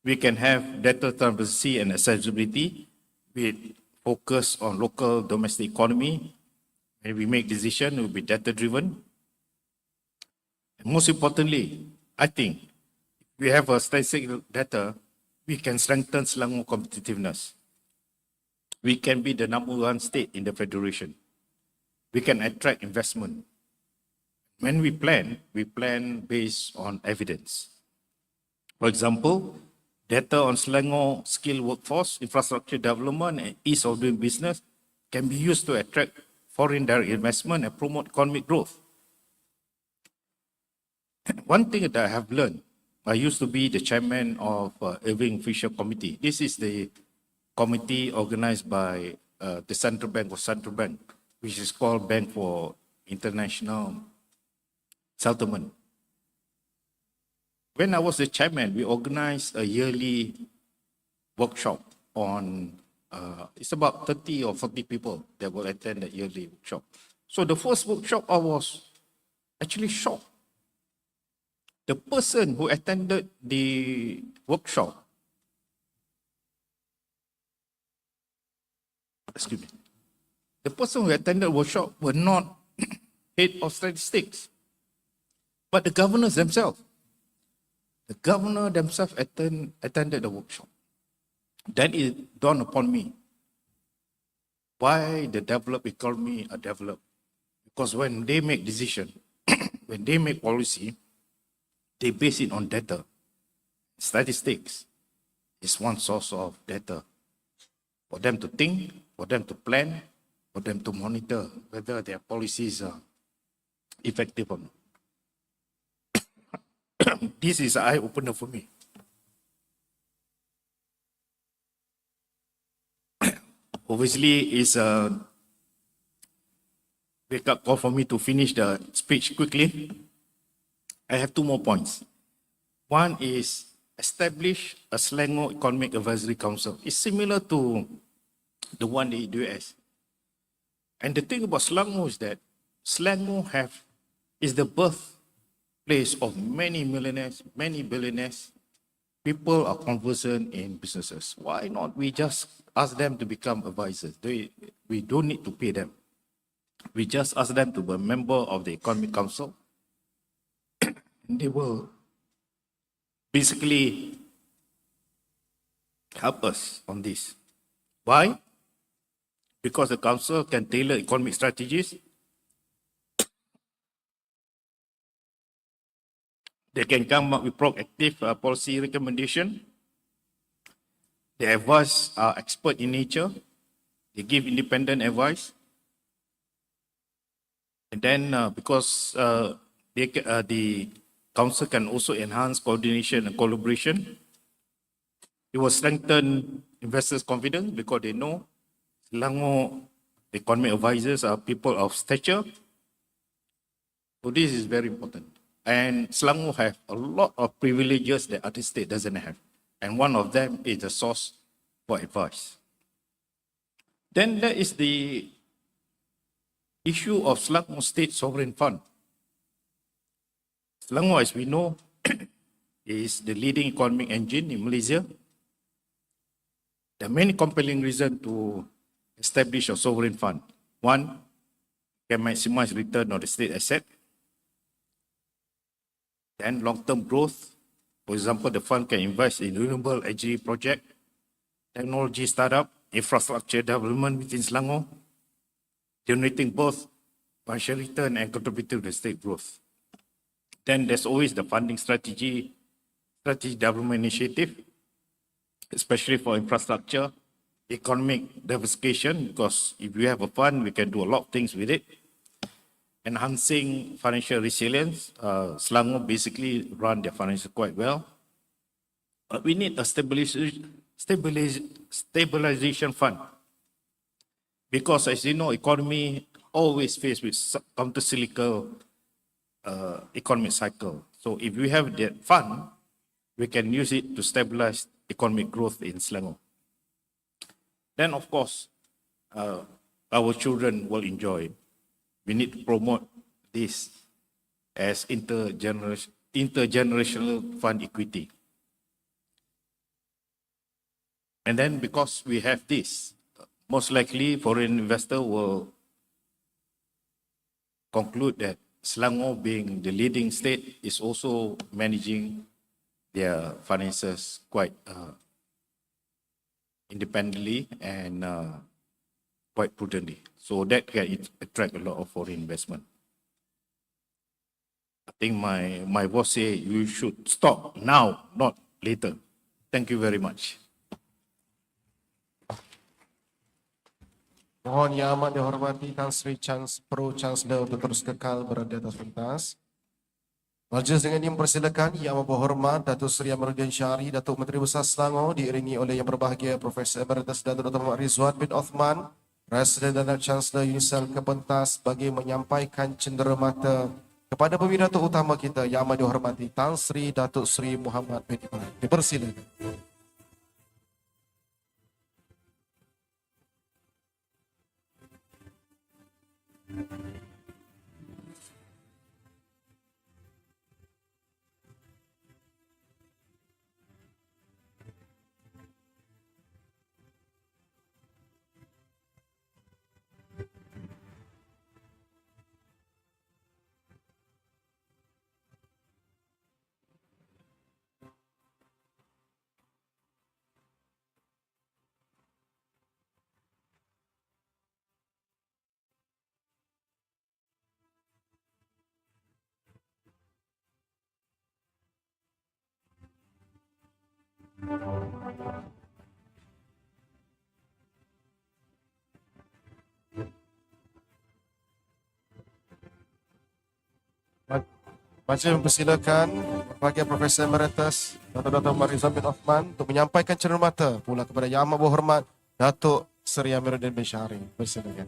We can have data transparency and accessibility with focus on local domestic economy. When we make decisions, it will be data-driven. And most importantly, I think, if we have a statistical data, we can strengthen Selangor competitiveness. We can be the #1 state in the federation. We can attract investment. When we plan based on evidence. For example, data on Selangor skilled workforce, infrastructure development, and ease of doing business can be used to attract foreign direct investment and promote economic growth. One thing that I have learned, I used to be the chairman of YABhg Official Committee. This is the committee organized by the Central Bank of Central Bank, which is called Bank for International Settlement. When I was the chairman, we organized a yearly workshop on, it's about 30 or 40 people that will attend that yearly workshop. So the first workshop, I was actually shocked. The person who attended the workshop, excuse me, the person who attended the workshop were not head of statistics, but the governors themselves. The governor themselves attended the workshop. Then it dawned upon me why the developed economy are developed. Because when they make decision, when they make policy, they base it on data. Statistics is one source of data for them to think, for them to plan, for them to monitor whether their policies are effective or not. This is an eye-opener for me. Obviously, it's a wake-up call for me to finish the speech quickly. I have 2 more points. One is establish a Selangor Economic Advisory Council. It's similar to the one in the US. And the thing about Selangor is that Selangor is the birthplace of many millionaires, many billionaires. People are conversant in businesses. Why not we just ask them to become advisors? We don't need to pay them. We just ask them to be a member of the Economic Council. And they will basically help us on this. Why? Because the council can tailor economic strategies. They can come up with proactive policy recommendation. The advice are expert in nature. They give independent advice. And then because the council can also enhance coordination and collaboration, it will strengthen investors' confidence because they know Selangor economic advisors are people of stature. So this is very important. And Selangor have a lot of privileges that other state doesn't have. And one of them is the source for advice. Then there is the issue of Selangor State Sovereign Fund. Selangor, as we know, is the leading economic engine in Malaysia. There are many compelling reasons to establish a sovereign fund. One, can maximize return on the state asset. Then long-term growth. For example, the fund can invest in renewable energy project, technology startup, infrastructure development within Selangor, generating both financial return and contributing to the state growth. Then there's always the funding strategy development initiative, especially for infrastructure, economic diversification, because if we have a fund, we can do a lot of things with it. Enhancing financial resilience. Selangor basically run their finances quite well. But we need a stabilization fund. Because as you know, economy always faced with counter-cyclical economic cycle. So if we have that fund, we can use it to stabilize economic growth in Selangor. Then of course, our children will enjoy. We need to promote this as intergenerational fund equity. And then because we have this, most likely foreign investor will conclude that Selangor, being the leading state, is also managing their finances quite independently and quite prudently. So that can attract a lot of foreign investment. I think my boss say you should stop now, not later. Thank you very much. Mohon Yang Amat dihormati Tan Sri Pro Chancellor untuk terus kekal berada di atas pentas. Majlis dengan ini mempersilakan Yang Amat Berhormat Dato Seri Amirudin Syari, Datuk Menteri Besar Selangor, diiringi oleh Yang Berbahagia Profesor Emeritus Dato Mohammad Redzuan bin Othman, Presiden dan Canselor Unisel ke pentas bagi menyampaikan cenderamata kepada pembicara utama kita Yang Amat dihormati Tan Sri Datuk Seri Mohammad bin Emer. Dipersilakan. Majlis mempersilakan Berbahagia Profesor Emeritus Dato Mohammad Redzuan bin Othman untuk menyampaikan cenderamata pula kepada Yang Amat Berhormat Datuk Seri Amirudin bin Syari. Persilakan.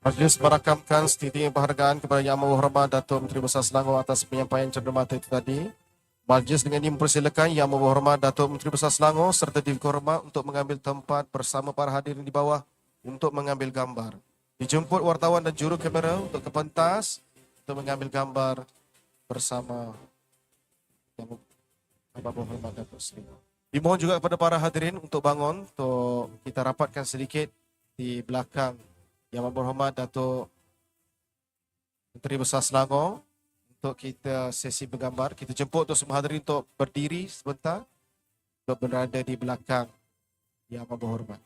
Majlis merakamkan setinggi penghargaan kepada Yang Amat Berhormat Datuk Menteri Besar Selangor atas penyampaian cenderamata itu tadi. Majlis dengan ini mempersilakan Yang Amat Berhormat Datuk Menteri Besar Selangor serta dihormat untuk mengambil tempat bersama para hadirin di bawah untuk mengambil gambar. Dijemput wartawan dan juru kamera untuk ke pentas untuk mengambil gambar bersama Yang Amat Berhormat Datuk Seri. Dimohon juga kepada para hadirin untuk bangun untuk kita rapatkan sedikit di belakang Yang Amat Berhormat Datuk Menteri Besar Selangor. Untuk kita sesi bergambar, kita jemput untuk semua hadirin untuk berdiri sebentar untuk berada di belakang Yang Amat Berhormat.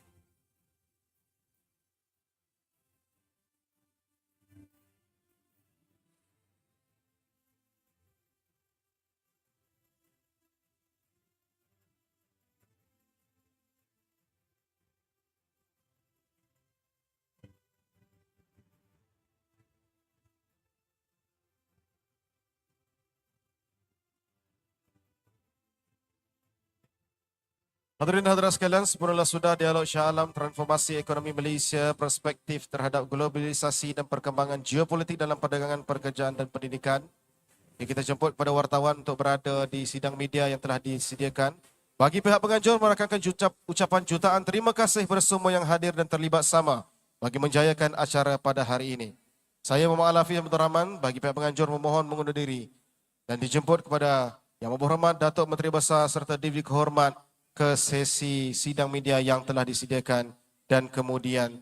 Hadirin hadirat sekalian, sempurnalah sudah dialog Shah Alam Transformasi Ekonomi Malaysia, Perspektif terhadap Globalisasi dan Perkembangan Geopolitik dalam Perdagangan, Pekerjaan dan Pendidikan. Yang kita jemput pada wartawan untuk berada di sidang media yang telah disediakan. Bagi pihak penganjur merakamkan ucapan jutaan terima kasih kepada semua yang hadir dan terlibat sama bagi menjayakan acara pada hari ini. Saya Muhammad Alafi Abdul Rahman, bagi pihak penganjur memohon mengundur diri dan dijemput kepada Yang Berhormat Datuk Menteri Besar serta Divisi Kehormat ke sesi sidang media yang telah disediakan dan kemudian